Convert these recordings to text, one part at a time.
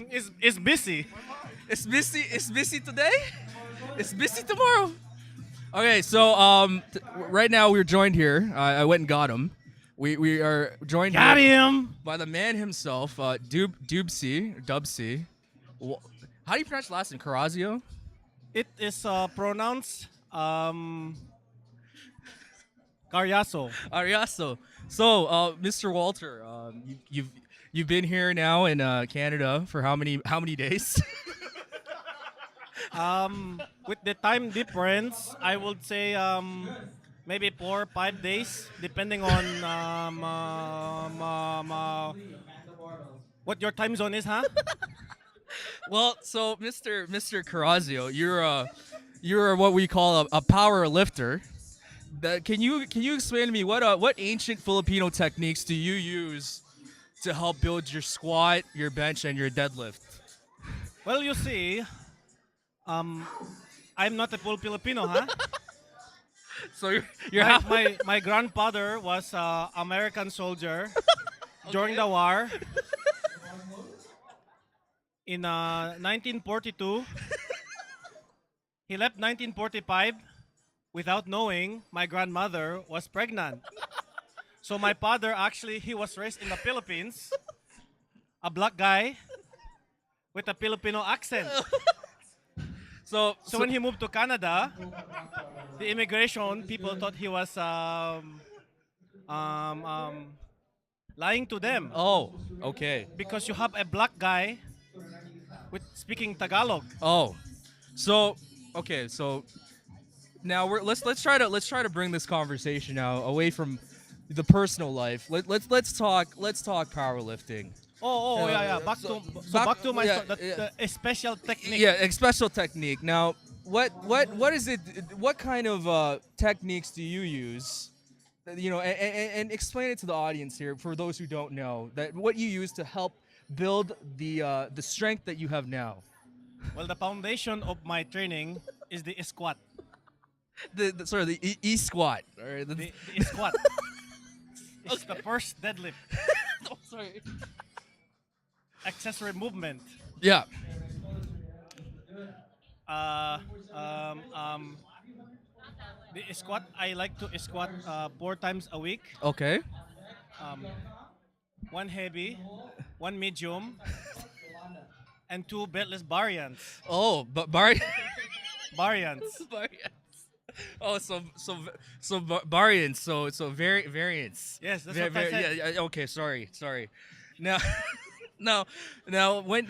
It's busy. It's busy. It's busy today. It's busy tomorrow. Okay, so right now we're joined here. I went and got him. We are joined Got here him. by the man himself, Dubsy. Wh- How do you pronounce your last name? Carazio? It is pronounced Cariazo. Ariaso. So, Mr. Walter, you've been here now in Canada for how many days? With the time difference, I would say maybe 4 or 5 days, depending on what your time zone is, huh? Well, so Mr. Carazio, you're what we call a power lifter. Can you explain to me what ancient Filipino techniques do you use to help build your squat, your bench, and your deadlift? Well, you see, um, I'm not a full Filipino, huh? So you're My, half. my, my grandfather was a American soldier during the war. In 1942, he left 1945 without knowing my grandmother was pregnant. So my father actually he was raised in the Philippines, a black guy with a Filipino accent. So when he moved to Canada, the immigration people thought he was um, um, lying to them Oh, okay. because you have a black guy with speaking Tagalog. Oh, so okay. So now let's try to bring this conversation now away from the personal life. Let's talk powerlifting. Yeah. Back to my a special technique. Yeah, a special technique. Now, what is it? What kind of techniques do you use? And explain it to the audience here for those who don't know that what you use to help build the strength that you have now. Well, the foundation of my training is the squat. The squat. All right. The squat. It's the first deadlift. Oh, sorry. Accessory movement. Yeah. Uh, um, um, the squat, I like to squat 4 times a week. Okay. Um, one heavy, one medium, and two beltless variants. Oh, but Barry. Variants. Oh, variants. So variants. Yes, that's what I said. Yeah. Okay. Sorry. Now, now, when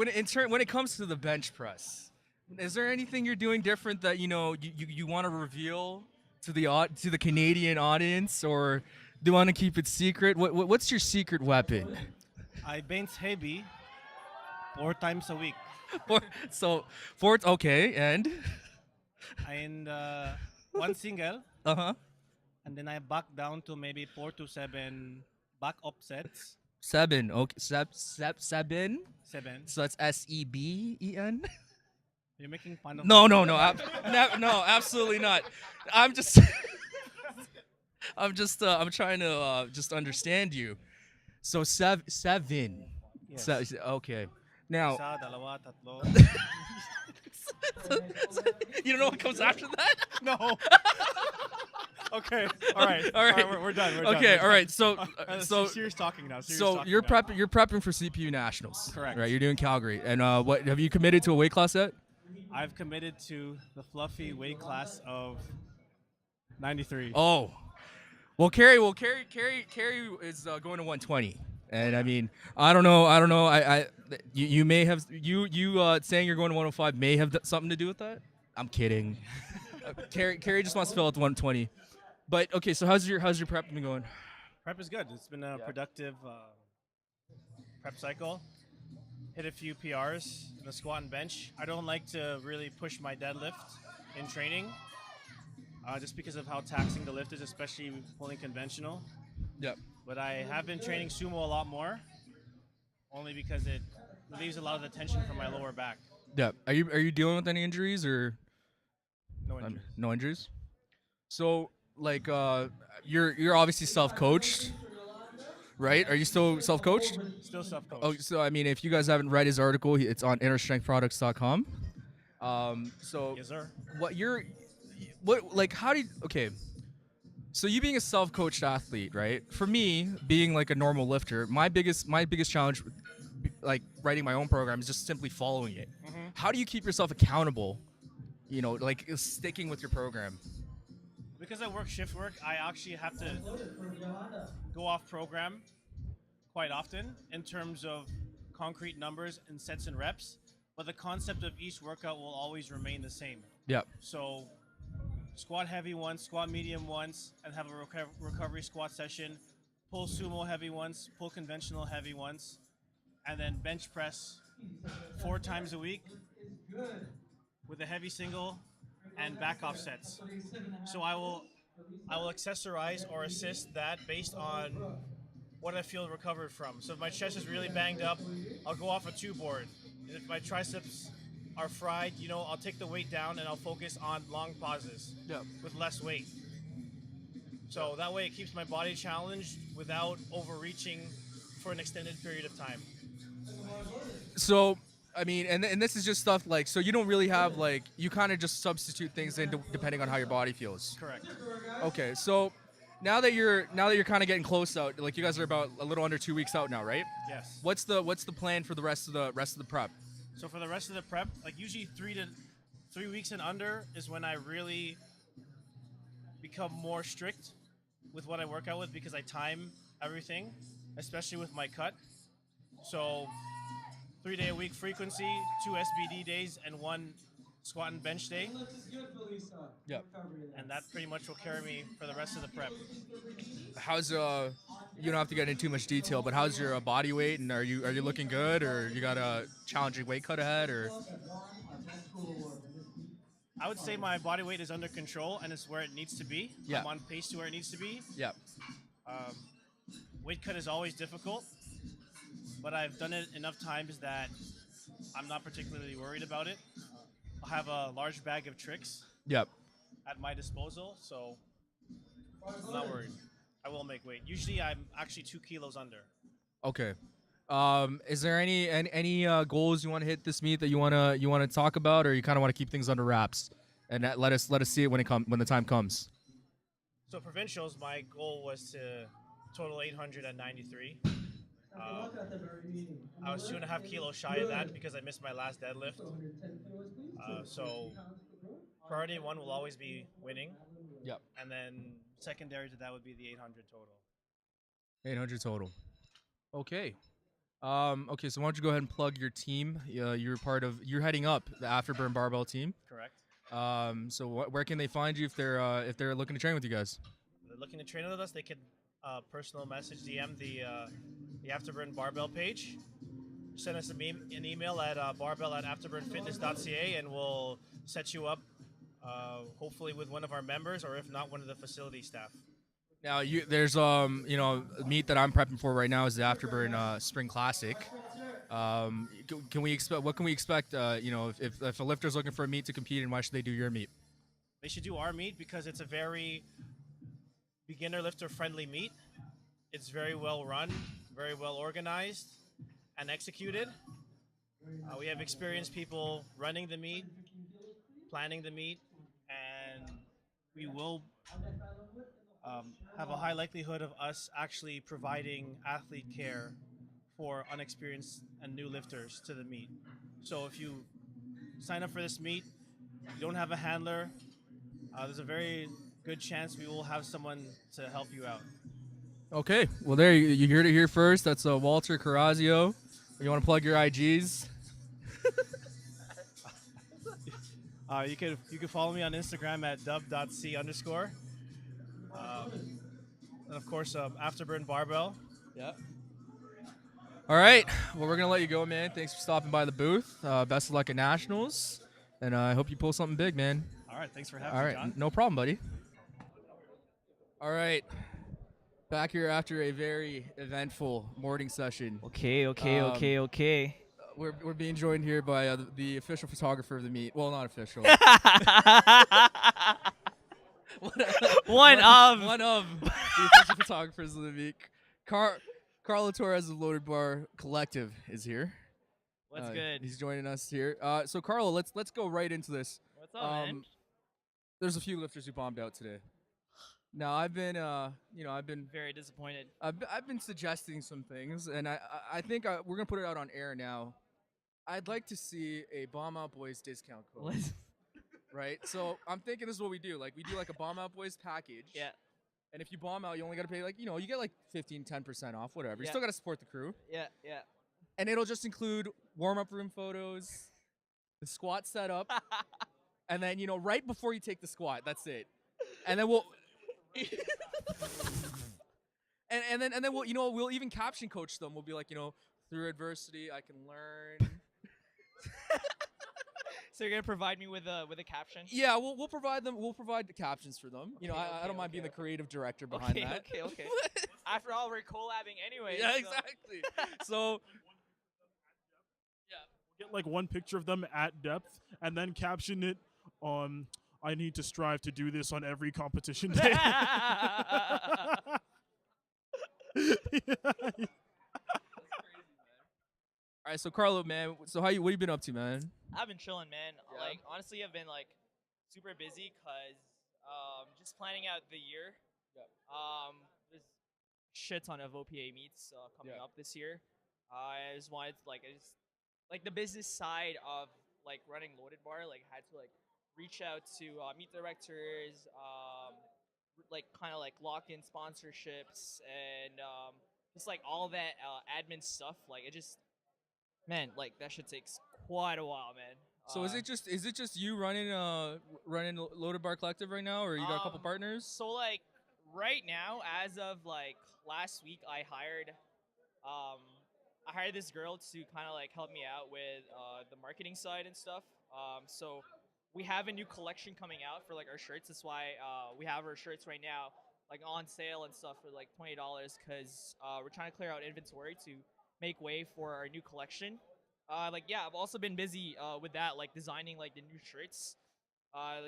it comes to the bench press, is there anything you're doing different that you want to reveal to the Canadian audience, or do you want to keep it secret? What's your secret weapon? I bench heavy 4 times a week. For fourth. Okay, And one single, uh-huh. and then I back down to maybe 4 to 7 back offsets. Seven. Okay. Seven. 7. So that's SEBEN. You're making fun of No, me. no, no, no, absolutely not. I'm just, I'm trying to just understand you. So seven. Yes. Okay. Now, Isa, dalawa, tatlo. you don't know what comes after that? No. Okay. All right. All right. We're done. We're Okay. done. All right. So, Serious talking now. Serious so talking you're now. prepping for CPU nationals. Correct. Right. You're doing Calgary, and what have you committed to a weight class yet? I've committed to the fluffy weight class of 93. Oh, well, Carrie is going to 120, and I mean, I don't know. You may have saying you're going to 105 may have something to do with that. I'm kidding. Carrie just wants to fill out the 120. But okay, so how's your prep been going? Prep is good. It's been a productive prep cycle. Hit a few PRs in the squat and bench. I don't like to really push my deadlift in training, just because of how taxing the lift is, especially pulling conventional. Yep. But I have been training sumo a lot more, only because it relieves a lot of the tension from my lower back. Yep. Are you dealing with any injuries or No injuries. no injuries? So like you're obviously self-coached, right? Are you still self-coached? Still self-coached. Oh, so I mean, if you guys haven't read his article, it's on innerstrengthproducts.com. So Yes, sir. how did okay? So you being a self-coached athlete, right? For me, being like a normal lifter, my biggest challenge, like writing my own program, is just simply following it. How do you keep yourself accountable? Like sticking with your program. Because I work shift work, I actually have to go off program quite often in terms of concrete numbers and sets and reps. But the concept of each workout will always remain the same. Yep. So squat heavy once, squat medium once, and have a recovery squat session. Pull sumo heavy once, pull conventional heavy once, and then bench press 4 times a week with a heavy single and back off sets. So I will accessorize or assist that based on what I feel recovered from. So if my chest is really banged up, I'll go off a 2 board. And if my triceps are fried, I'll take the weight down and I'll focus on long pauses with less weight. So that way it keeps my body challenged without overreaching for an extended period of time. So, I mean, and this is just stuff like, so you don't really have like, you kind of just substitute things in depending on how your body feels. Correct. Okay, so now that you're kind of getting close out, like you guys are about a little under 2 weeks out now, right? Yes. What's the plan for the rest of the prep? So for the rest of the prep, like usually 3 weeks and under is when I really become more strict with what I work out with, because I time everything, especially with my cut. So 3-day-a-week frequency, 2 SBD days, and 1 squat and bench day. Yep. And that pretty much will carry me for the rest of the prep. How's you don't have to get into too much detail, but how's your body weight, and are you looking good, or you got a challenging weight cut ahead, or? I would say my body weight is under control and it's where it needs to be. Yeah. I'm on pace to where it needs to be. Yeah. Weight cut is always difficult, but I've done it enough times that I'm not particularly worried about it. I'll have a large bag of tricks Yep. at my disposal, so I'm not worried. I will make weight. Usually I'm actually 2 kilos under. Okay. Is there any goals you want to hit this meet that you wanna talk about, or you kind of want to keep things under wraps and let us see it when the time comes? So provincials, my goal was to total 893. I was 2.5 kilos shy of that because I missed my last deadlift. So priority 1 will always be winning. Yep. And then secondary to that would be the 800 total. 800 total. Okay. Okay, so why don't you go ahead and plug your team? You're heading up the Afterburn Barbell team. Correct. So where can they find you if they're looking to train with you guys? If they're looking to train with us, they can personal message DM the Afterburn Barbell page. Send us an email at barbell@afterburnfitness.ca, and we'll set you up hopefully with one of our members, or if not, one of the facility staff. Now, there's a meet that I'm prepping for right now is the Afterburn Spring Classic. Can we expect? What can we expect? If a lifter's looking for a meet to compete in, why should they do your meet? They should do our meet because it's a very beginner lifter friendly meet. It's very well run, very well organized, and executed. We have experienced people running the meet, planning the meet, and we will have a high likelihood of us actually providing athlete care for unexperienced and new lifters to the meet. So if you sign up for this meet, you don't have a handler, there's a very good chance we will have someone to help you out. Okay, well there you heard it here first. That's Walter Cariazo. You want to plug your IGs? You can follow me on Instagram at dub.c_. And of course, Afterburn Barbell. Yeah. All right. Well, we're gonna let you go, man. Thanks for stopping by the booth. Best of luck at nationals, and I hope you pull something big, man. All right. Thanks for having me, John. No problem, buddy. All right. Back here after a very eventful morning session. Okay. We're being joined here by the official photographer of the meet. Well, not official. One of the official photographers of the meet. Carlo Torres of Loaded Bar Collective is here. What's good? He's joining us here. So Carlo, let's go right into this. What's up, man? There's a few lifters who bombed out today. Now I've been, Very disappointed. I've been suggesting some things, and I think we're gonna put it out on air now. I'd like to see a Bomb Out Boys discount code. What? Right? So I'm thinking this is what we do. Like we do like a Bomb Out Boys package. Yeah. And if you bomb out, you only got to pay like, you get like 15, 10% off, whatever. You Yeah. still got to support the crew. Yeah. And it'll just include warm-up room photos, the squat setup, and then, right before you take the squat, that's it. And then we'll and then we'll even caption coach them. We'll be like, through adversity I can learn. So you're gonna provide me with a caption? Yeah, we'll provide them. We'll provide the captions for them. I don't mind being the creative director behind that. Okay. After all, we're collabing anyway. Yeah, so. exactly. So get like one picture of them at depth and then caption it on I need to strive to do this on every competition day. All right, so Carlo, man, what you been up to, man? I've been chilling, man. Yeah. Like honestly, I've been like super busy because just planning out the year. Yep. There's shit ton of OPA meets coming Yeah. up this year. I just wanted to, like the business side of like running Loaded Bar. Like had to like reach out to meet directors, like kind of like lock in sponsorships and just like all that admin stuff. Like it just. Man, like that shit takes quite a while, man. So is it just you running Loaded Bar Collective right now, or you got a couple partners? So like right now, as of like last week, I hired this girl to kind of like help me out with the marketing side and stuff. So we have a new collection coming out for like our shirts. That's why we have our shirts right now like on sale and stuff for like $20 because we're trying to clear out inventory to make way for our new collection. I've also been busy with that, like designing like the new shirts.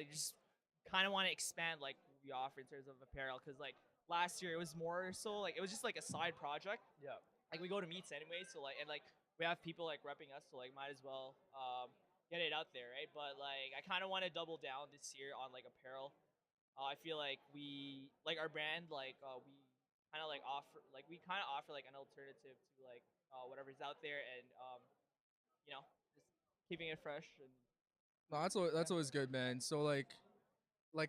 Just kind of want to expand like what we offer in terms of apparel because like last year it was more so like it was just like a side project. Yeah. Like we go to meets anyway, so like and like we have people like repping us, so like might as well get it out there, right? But like I kind of want to double down this year on like apparel. I feel like we like our brand we kind of offer like an alternative to like whatever's out there and just keeping it fresh and No, that's always good, man. So like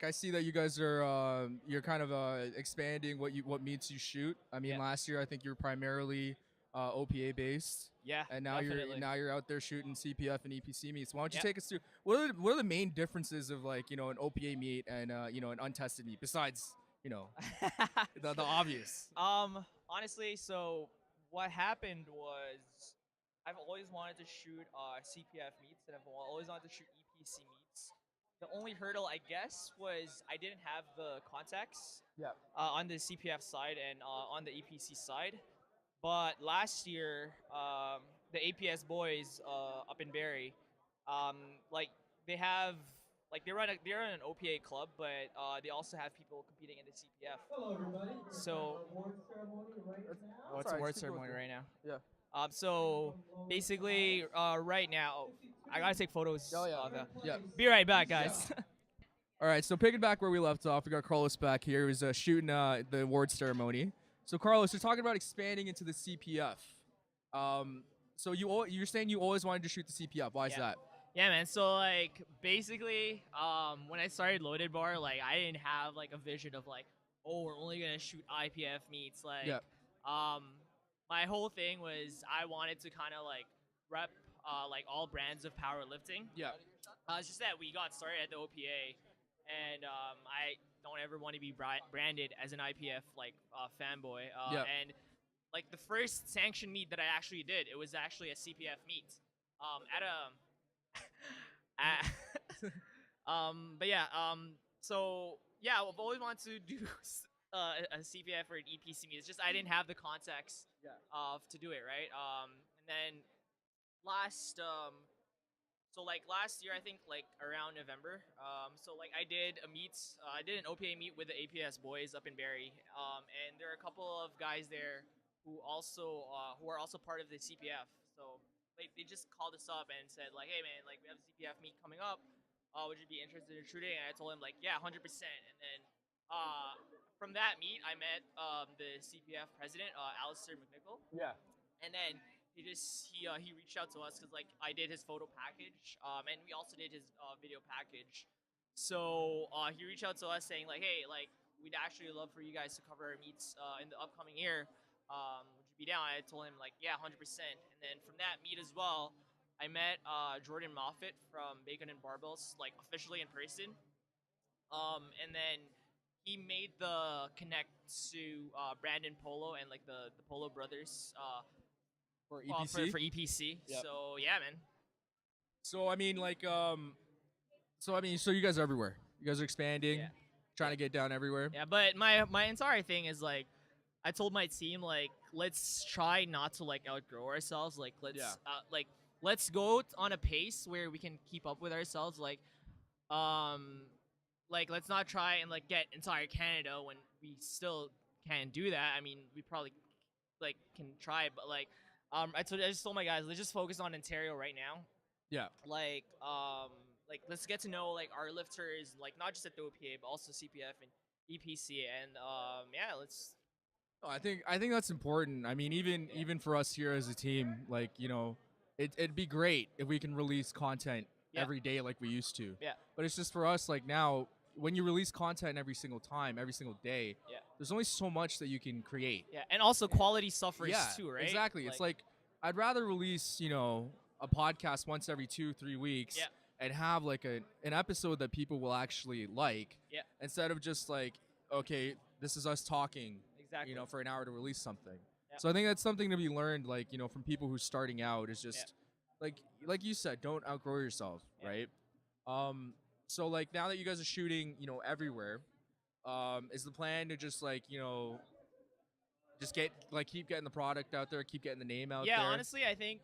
I see that you guys are you're kind of expanding what meets you shoot. I mean, Yeah. last year I think you were primarily OPA based. yeah, And now definitely. you're out there shooting CPF and EPC meets. Why don't you Yep. take us through what are the main differences of like an OPA meet and an untested meet besides the obvious. Honestly, so what happened was I've always wanted to shoot CPF meets and I've always wanted to shoot EPC meets. The only hurdle, I guess, was I didn't have the contacts on the CPF side and on the EPC side. But last year, the APS boys up in Barrie, they have they're an OPA club, but they also have people competing in the CPF. Hello, everybody. So it's alright, award just keep going ceremony through. right now. Yeah. So basically, right now, I gotta take photos. Oh, yeah. Of that. Yeah. Be right back, guys. All right, so picking back where we left off, we got Carlos back here. He was shooting the award ceremony. So Carlos, you're talking about expanding into the CPF. So you're saying you always wanted to shoot the CPF. Why is Yeah. that? Yeah, man. So like basically, when I started Loaded Bar, like I didn't have like a vision of like, oh, we're only gonna shoot IPF meets. Like, Yeah. my whole thing was I wanted to kind of like rep like all brands of powerlifting. Yeah. It's just that we got started at the OPA, and I don't ever want to be branded as an IPF like fanboy. Yeah. And like the first sanctioned meet that I actually did, it was actually a CPF meet. So yeah, I've always wanted to do a CPF or an EPC meet. It's just I didn't have the context to do it, right? And then last year, I think like around November, I did a meet. I did an OPA meet with the APS boys up in Barrie, and there are a couple of guys there who are also part of the CPF. So they just called us up and said like, hey man, like we have a CPF meet coming up. Would you be interested in shooting? And I told him like, yeah, 100%. And then from that meet, I met the CPF president, Alistair McNichol. Yeah. And then he reached out to us because like I did his photo package, and we also did his video package. So he reached out to us saying like, hey, like we'd actually love for you guys to cover our meets in the upcoming year. Would you be down? I told him like, yeah, 100%. And then from that meet as well, I met Jordan Moffitt from Bacon and Barbells like officially in person. And then he made the connect to Brandon Polo and like the Polo brothers For EPC. for EPC. Yep. So yeah, man. So I mean, like, so you guys are everywhere. You guys are expanding, Yeah. trying to get down everywhere. Yeah, but my entire thing is like, I told my team like, let's try not to like outgrow ourselves. Like let's go on a pace where we can keep up with ourselves. Like let's not try and like get entire Canada when we still can't do that. I mean, we probably like can try, but like I just told my guys, let's just focus on Ontario right now. Yeah. Like let's get to know like our lifters, like not just at the OPA but also CPF and EPC, and yeah, let's. Oh, I think that's important. I mean, even for us here as a team, like, you know, it'd be great if we can release content every day like we used to. Yeah. But it's just for us, like now, when you release content every single time, every single day, there's only so much that you can create. Yeah, and also quality suffers too, right? Exactly. It's like I'd rather release, you know, a podcast once every 2-3 weeks and have like an episode that people will actually like instead of just like, okay, this is us talking, you know, for an hour to release something. Yeah. So I think that's something to be learned, like, you know, from people who's starting out is just like you said, don't outgrow yourself, right? So like now that you guys are shooting, you know, everywhere, is the plan to just like, you know, just keep getting the product out there, keep getting the name out there? Yeah, honestly, I think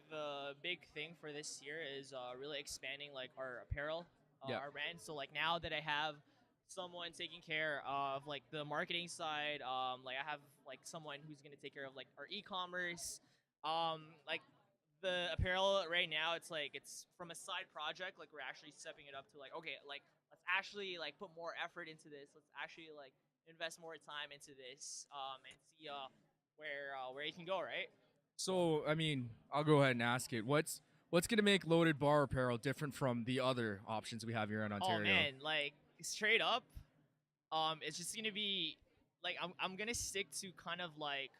the big thing for this year is really expanding like our apparel, our brand. So like now that I have someone taking care of like the marketing side, like I have like someone who's gonna take care of like our e-commerce, like the apparel right now, it's from a side project, like we're actually stepping it up to like, okay, like let's actually like put more effort into this. Let's actually like invest more time into this, and see where it can go, right? So I mean, I'll go ahead and ask it. What's gonna make Loaded Bar apparel different from the other options we have here in Ontario? Oh man, like straight up, it's just gonna be like I'm gonna stick to kind of like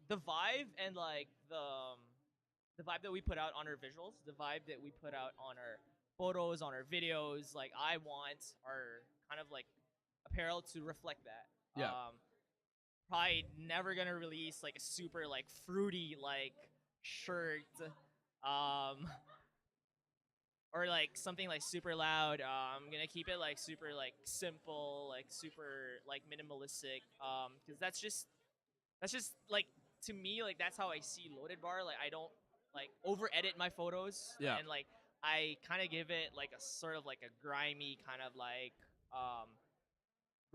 the vibe and like the vibe that we put out on our visuals, the vibe that we put out on our photos, on our videos. Like I want our kind of like apparel to reflect that. Yeah. Probably never gonna release like a super like fruity like shirt, or like something like super loud. I'm gonna keep it like super like simple, like super like minimalistic. Because that's just like, to me, like that's how I see Loaded Bar. Like I don't like over edit my photos. Yeah. And like I kind of give it like a sort of like a grimy kind of like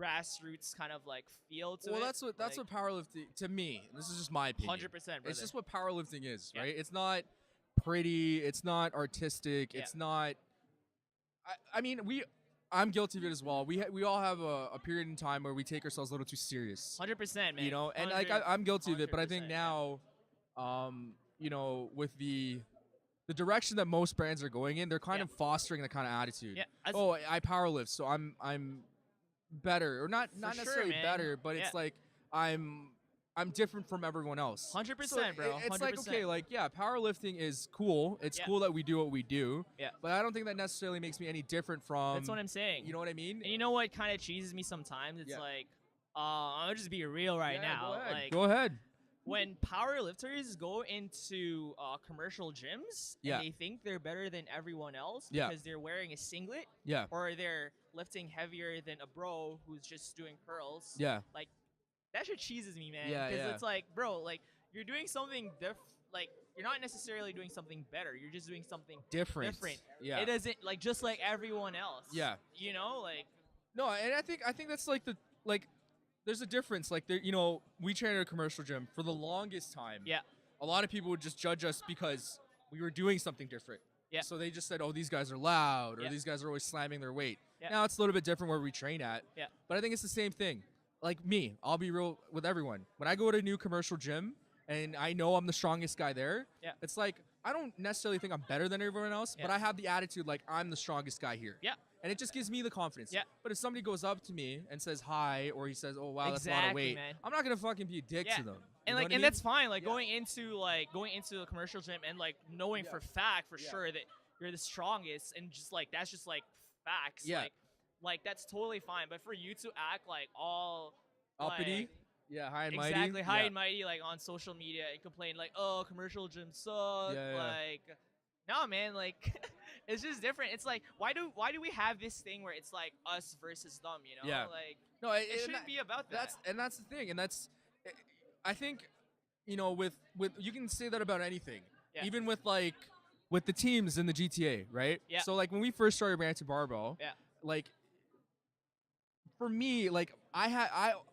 grassroots kind of like feel to it. Well, that's what powerlifting to me. This is just my opinion. 100%. It's just what powerlifting is, right? It's not pretty. It's not artistic. It's not. I mean, I'm guilty of it as well. We all have a period in time where we take ourselves a little too serious. 100%, man. You know, and like I'm guilty of it, but I think now, you know, with the direction that most brands are going in, they're kind of fostering that kind of attitude. Yeah. Oh, I powerlift, so I'm better, or not necessarily better, but it's like I'm different from everyone else. 100%, So bro. It's 100%. like, okay, like, yeah, powerlifting is cool. It's cool that we do what we do. Yeah. But I don't think that necessarily makes me any different from. That's what I'm saying. You know what I mean? And you know what kind of cheeses me sometimes? It's like, I'll just be real right now. Go ahead. Like, Go ahead. when powerlifters go into commercial gyms and they think they're better than everyone else because they're wearing a singlet or they're lifting heavier than a bro who's just doing curls. Yeah. Like, that shit cheeses me, man. Yeah, Because it's like, bro, like, you're doing something like, you're not necessarily doing something better. You're just doing something different. Yeah. It isn't, like, just like everyone else. Yeah. You know, like. No, and I think that's like there's a difference. Like, we trained at a commercial gym for the longest time. Yeah. A lot of people would just judge us because we were doing something different. Yeah. So they just said, oh, these guys are loud, or Yeah. these guys are always slamming their weight. Yeah. Now it's a little bit different where we train at. Yeah. But I think it's the same thing. Like me, I'll be real with everyone. When I go to a new commercial gym and I know I'm the strongest guy there, Yeah. it's like I don't necessarily think I'm better than everyone else, but Yeah. I have the attitude like I'm the strongest guy here. Yeah. And it just gives me the confidence. Yeah. But if somebody goes up to me and says hi, or he says, "Oh wow, that's a lot of Exactly, weight," man. I'm not gonna fucking be a dick Yeah. to them. You And know like, what I and mean? that's fine. Like Yeah. going into a commercial gym and like knowing Yeah. for fact for Yeah. sure that you're the strongest, and just like that's just like facts. Yeah. Like that's totally fine. But for you to act like all Uppity, like, yeah, high and mighty, exactly high yeah. and mighty like on social media and complain like, oh, commercial gyms suck. Yeah, yeah. Like, no, man. Like, it's just different. It's like why do we have this thing where it's like us versus them? You know? Yeah. Like No, it shouldn't be about that. That's the thing, and that's, I think, with you can say that about anything, Yeah. even with the teams in the GTA, right? Yeah. So like when we first started Brampton Barbell, Yeah. like for me, like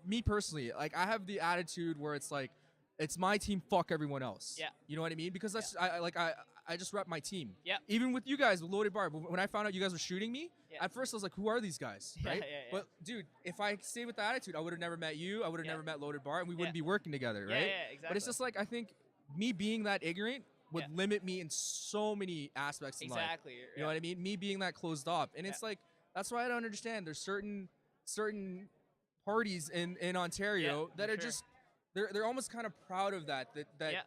me personally, like I have the attitude where it's like it's my team, fuck everyone else. Yeah. You know what I mean? Because that's I just rep my team. Yeah. Even with you guys with loaded bar, when I found out you guys were shooting me, Yeah. at first I was like, who are these guys? Yeah, Right? yeah, yeah. But dude, if I stayed with the attitude, I would have never met you. I would have Yeah. never met loaded bar, and we Yeah. wouldn't be working together, Yeah, right? yeah, exactly. But it's just like I think me being that ignorant would Yeah. limit me in so many aspects in life. exactly. You know what I mean? Me being that closed off, and it's Yeah. like that's why I don't understand. There's certain parties in Ontario Yeah, that for are sure. just they're almost kind of proud of that Yeah.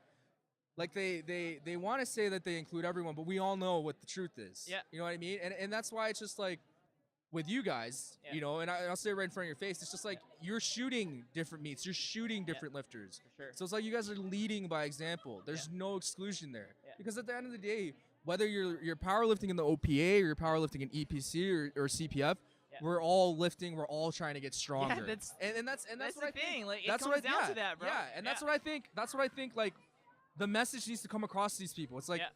like they want to say that they include everyone, but we all know what the truth is. Yeah. You know what I mean? And that's why it's just like with you guys, Yeah. you know, and I'll say it right in front of your face. It's just like you're shooting different meets, you're shooting different lifters. For sure. So it's like you guys are leading by example. There's no exclusion there. Yeah. Because at the end of the day, whether you're powerlifting in the OPA or you're powerlifting in EPC or CPF, Yeah. we're all lifting. We're all trying to get stronger. that's- and that's that's what the I think. thing. Like, it that's comes what I, down yeah, to that, bro. Yeah, and that's Yeah. what I think. That's what I think. Like, the message needs to come across to these people. It's like, Yeah.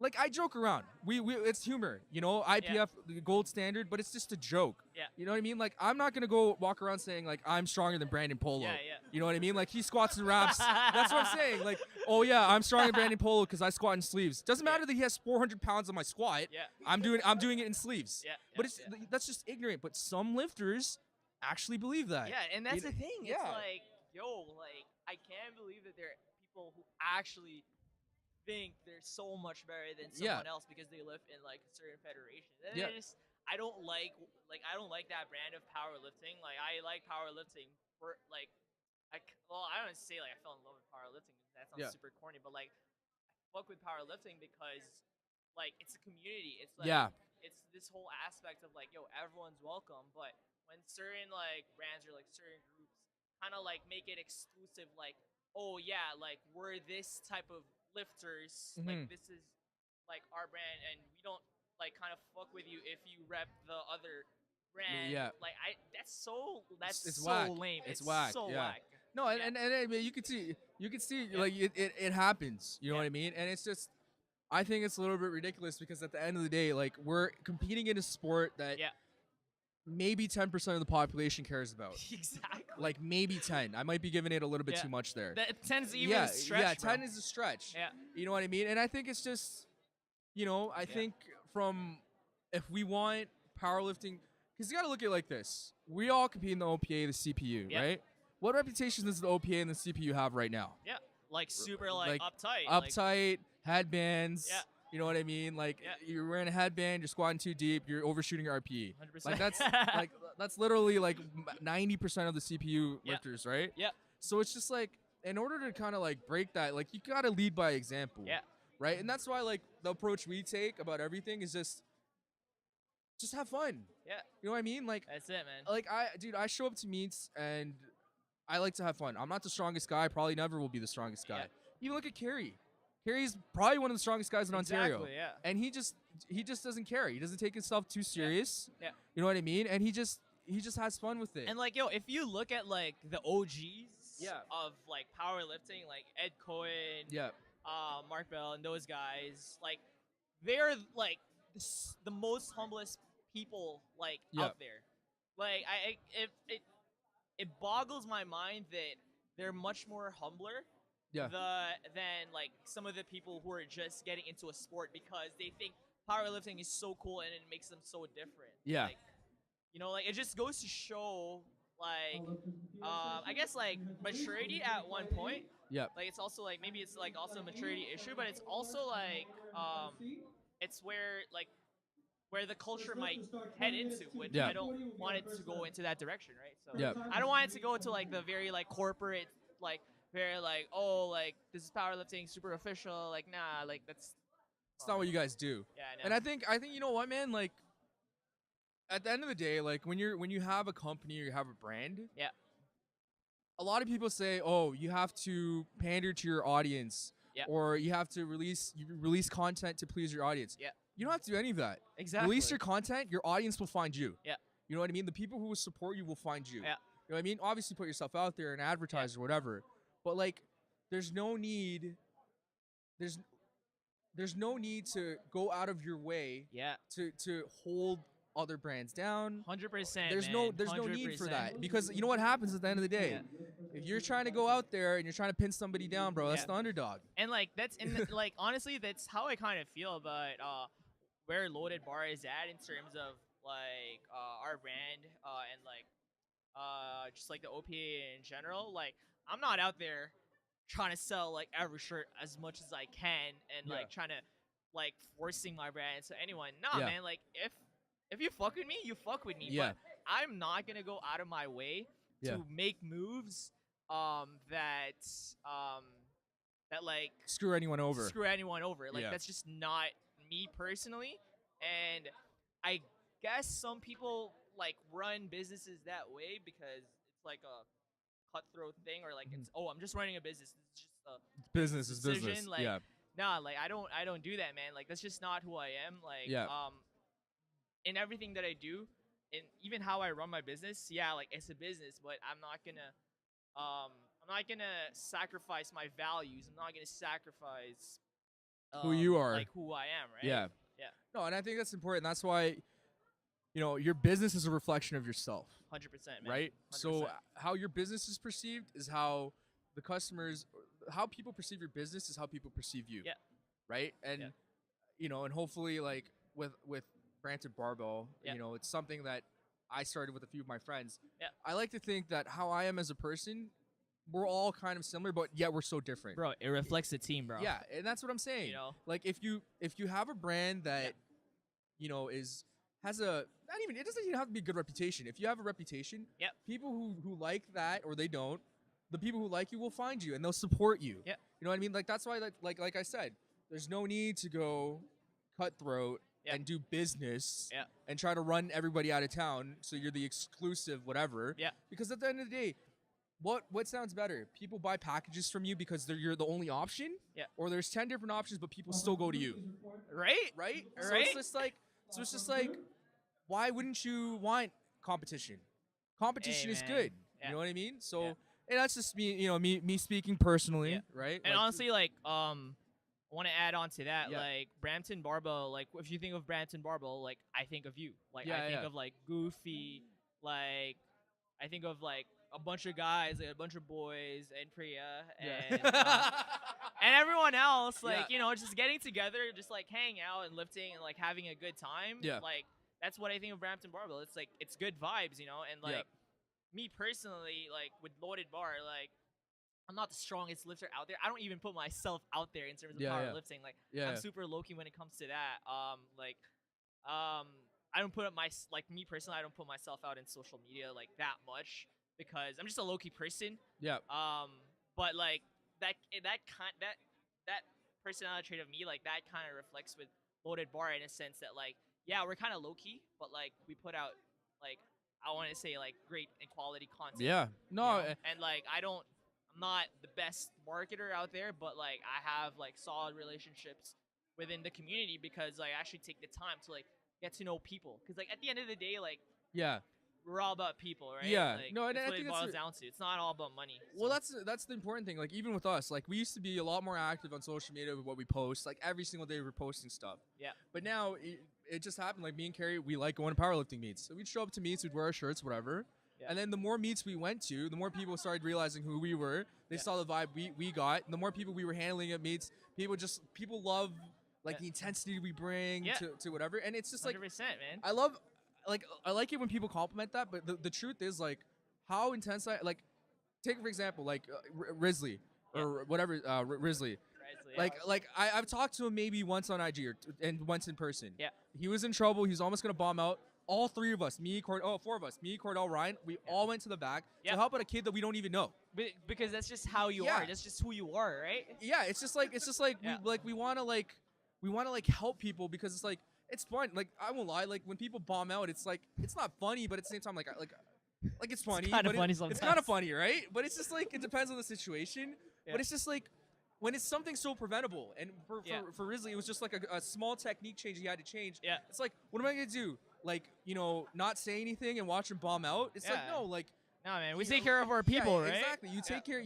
like I joke around. We it's humor, you know. IPF the gold standard, but it's just a joke. Yeah. You know what I mean? Like I'm not gonna go walk around saying like I'm stronger than Brandon Polo. Yeah, yeah. You know what I mean? Like he squats and raps. That's what I'm saying. Like, oh yeah, I'm stronger than Brandon Polo because I squat in sleeves. Doesn't matter that he has 400 pounds on my squat. Yeah. I'm doing it in sleeves. Yeah, But yeah, it's that's just ignorant. But some lifters actually believe that. Yeah, and that's You the kn- thing. yeah. It's like, yo, like I can't believe that there are people who actually think they're so much better than Yeah. someone else because they lift in like a certain federation. And Yeah. I don't like that brand of powerlifting. Like I like powerlifting for like I don't say like I fell in love with powerlifting. That sounds Yeah. super corny, but like I fuck with powerlifting because like it's a community. It's like Yeah. it's this whole aspect of like, yo, everyone's welcome. But when certain like brands or like certain groups kind of like make it exclusive, like, oh yeah, like we're this type of lifters, like Mhm. this is like our brand, and we don't like kind of fuck with you if you rep the other brand. Yeah. Like that's so It's so whack. lame. It's whack, So yeah. whack. No, and, Yeah. and I mean, you can see like it happens. You know Yeah. what I mean? And it's just, I think it's a little bit ridiculous because at the end of the day, like we're competing in a sport that Yeah. maybe 10% of the population cares about. Exactly. Like maybe 10. I might be giving it a little bit Yeah. too much there. That 10's even yeah, a stretch. yeah, bro. 10 is a stretch. Yeah. You know what I mean? And I think it's just, you know, I think from if we want powerlifting, because you got to look at it like this. We all compete in the OPA, the CPU, Yeah. right? What reputation does the OPA and the CPU have right now? Yeah. Like super like, like, uptight. Like, Uptight, headbands. Yeah. You know what I mean? Like Yeah. you're wearing a headband, you're squatting too deep, you're overshooting your RPE. 100%. Like that's that's literally like 90% of the CPU Yeah. lifters, right? Yeah. So it's just like in order to kind of like break that, like you gotta lead by example. Yeah. Right? And that's why like the approach we take about everything is just have fun. Yeah. You know what I mean? Like That's it, man. like I show up to meets and I like to have fun. I'm not the strongest guy, probably never will be the strongest guy. Yeah. Even look at Carey. Carey's probably one of the strongest guys in Ontario. Exactly, yeah. And he just doesn't care. He doesn't take himself too serious. Yeah. You know what I mean? And he just has fun with it. And like, yo, if you look at like the OGs Yeah. of like powerlifting, like Ed Cohen, yeah. Mark Bell, and those guys, like they're like the most humblest people like Yeah. out there. Like it boggles my mind that they're much more humbler Yeah. than like some of the people who are just getting into a sport because they think powerlifting is so cool and it makes them so different. Yeah. Like, you know, like it just goes to show like I guess like maturity at one point. Yeah. Like it's also like maybe it's like also a maturity issue, but it's also like it's where the culture might head into, which Yeah. I don't want it to go into that direction, right? So Yeah. I don't want it to go to like the very like corporate, like very like, oh, like this is powerlifting, super official, like nah, like that's It's not what you guys do. yeah, I know. And I think you know what, man, like at the end of the day, like when you have a company or you have a brand, yeah, a lot of people say, "Oh, you have to pander to your audience, Yeah. or you have to release content to please your audience." Yeah. You don't have to do any of that. exactly. Release your content, your audience will find you. Yeah. You know what I mean? The people who will support you will find you. Yeah. You know what I mean? Obviously, put yourself out there and advertise or whatever. But like, there's no need. There's no need to go out of your way Yeah, to hold other brands down. 100%. There's no need for 100%. that, because you know what happens at the end of the day. If you're trying to go out there and you're trying to pin somebody down, bro, that's Yeah. the underdog. And like that's like honestly, that's how I kind of feel about where Loaded Bar is at in terms of like our brand and like just like the OPA in general. Like I'm not out there trying to sell like every shirt as much as I can and Yeah. like trying to like forcing my brand to anyone. Nah, Yeah. man. Like if you fuck with me, you fuck with me. Yeah. But I'm not gonna go out of my way Yeah. to make moves that like Screw anyone over. screw anyone over. Like Yeah. that's just not me personally. And I guess some people like run businesses that way because it's like a cutthroat thing, or like it's I'm just running a business. It's just a Business is decision, business. like, yeah. nah. Like I don't do that, man. Like that's just not who I am. Like Yeah. in everything that I do, and even how I run my business, yeah, like it's a business, but I'm not gonna sacrifice my values. I'm not gonna sacrifice Who you are. like who I am, right? Yeah. Yeah. No, and I think that's important. That's why, you know, your business is a reflection of yourself, 100%, man. right? 100%. So how your business is perceived is how the customers, how people perceive your business is how people perceive you. Yeah. Right. And Yeah. you know, and hopefully, like with Brampton Barbell, Yeah. you know, it's something that I started with a few of my friends. Yeah. I like to think that how I am as a person, we're all kind of similar, but yet we're so different. Bro, it reflects the team, bro. Yeah, and that's what I'm saying. You know? Like if you have a brand that Yeah. you know has a it doesn't even have to be a good reputation. If you have a reputation, Yep. people who like that or they don't, the people who like you will find you and they'll support you. Yep. You know what I mean? Like that's why like I said, there's no need to go cutthroat Yep. and do business Yep. and try to run everybody out of town so you're the exclusive whatever. Yeah. Because at the end of the day, what sounds better? People buy packages from you because you're the only option? Yeah. Or there's 10 different options but people still go to you. Right? Right? So Right? it's just like why wouldn't you want competition? Competition Hey, is man. good. Yeah. You know what I mean? So Yeah. and that's just me, you know, me speaking personally, Yeah. right? And Like, honestly, like, I want to add on to that, Yeah. like, Brampton Barbell, like, if you think of Brampton Barbell, like, I think of you. Like, Yeah, I think yeah. of, like, Goofy, like, I think of, like, a bunch of guys, like, a bunch of boys, and Priya, and, and everyone else, like, Yeah. you know, just getting together, just, like, hanging out and lifting and, like, having a good time. Yeah. Like, that's what I think of Brampton Barbell. It's, like, it's good vibes, you know? And, like, Yeah. me personally, like, with Loaded Bar, like, I'm not the strongest lifter out there. I don't even put myself out there in terms of Yeah, yeah. powerlifting. Like, yeah. I'm super low-key when it comes to that. I don't put up me personally, I don't put myself out in social media, like, that much because I'm just a low-key person. Yeah. But, like, that personality trait of me, like, that kind of reflects with Loaded Bar in a sense that, like, yeah, we're kind of low-key, but, like, we put out, like, I want to say, like, great and quality content. Yeah. you No, know? And, like, I'm not the best marketer out there, but, like, I have, like, solid relationships within the community because, like, I actually take the time to, like, get to know people. Because, like, at the end of the day, like, yeah. we're all about people, right? Yeah. Like, No, and that's I what think it that's boils down to. It's not all about money. Well, so. that's the important thing. Like even with us, like we used to be a lot more active on social media with what we post. Like every single day we're posting stuff. Yeah. But now it just happened. Like me and Carrie, we like going to powerlifting meets. So we'd show up to meets, we'd wear our shirts, whatever. Yeah. And then the more meets we went to, the more people started realizing who we were. They saw the vibe we got. And the more people we were handling at meets, people love like Yeah. the intensity we bring Yeah. to whatever. And it's just like 100%, man. I like it when people compliment that, but the truth is like how intense like take for example like Risley or whatever Risley. I've talked to him maybe once on IG and once in person. Yeah. He was in trouble. He was almost gonna bomb out. All three of us, four of us, me, Cordell, Ryan, we all went to the back to help out a kid that we don't even know. Because that's just how you are. That's just who you are, right? Yeah, it's just like we want to help people because it's like it's fun. Like I won't lie, like when people bomb out, it's like it's not funny, but at the same time like it's funny. Kind of funny It's sometimes. kind of funny, right? But it's just like it depends on the situation. Yeah. But it's just like when it's something so preventable, and for Risley, it was just like a small technique change he had to change. Yeah. It's like, what am I gonna do? Like, not say anything and watch him bomb out? It's like, no, like. No, man, we take care of our people, right? Exactly. You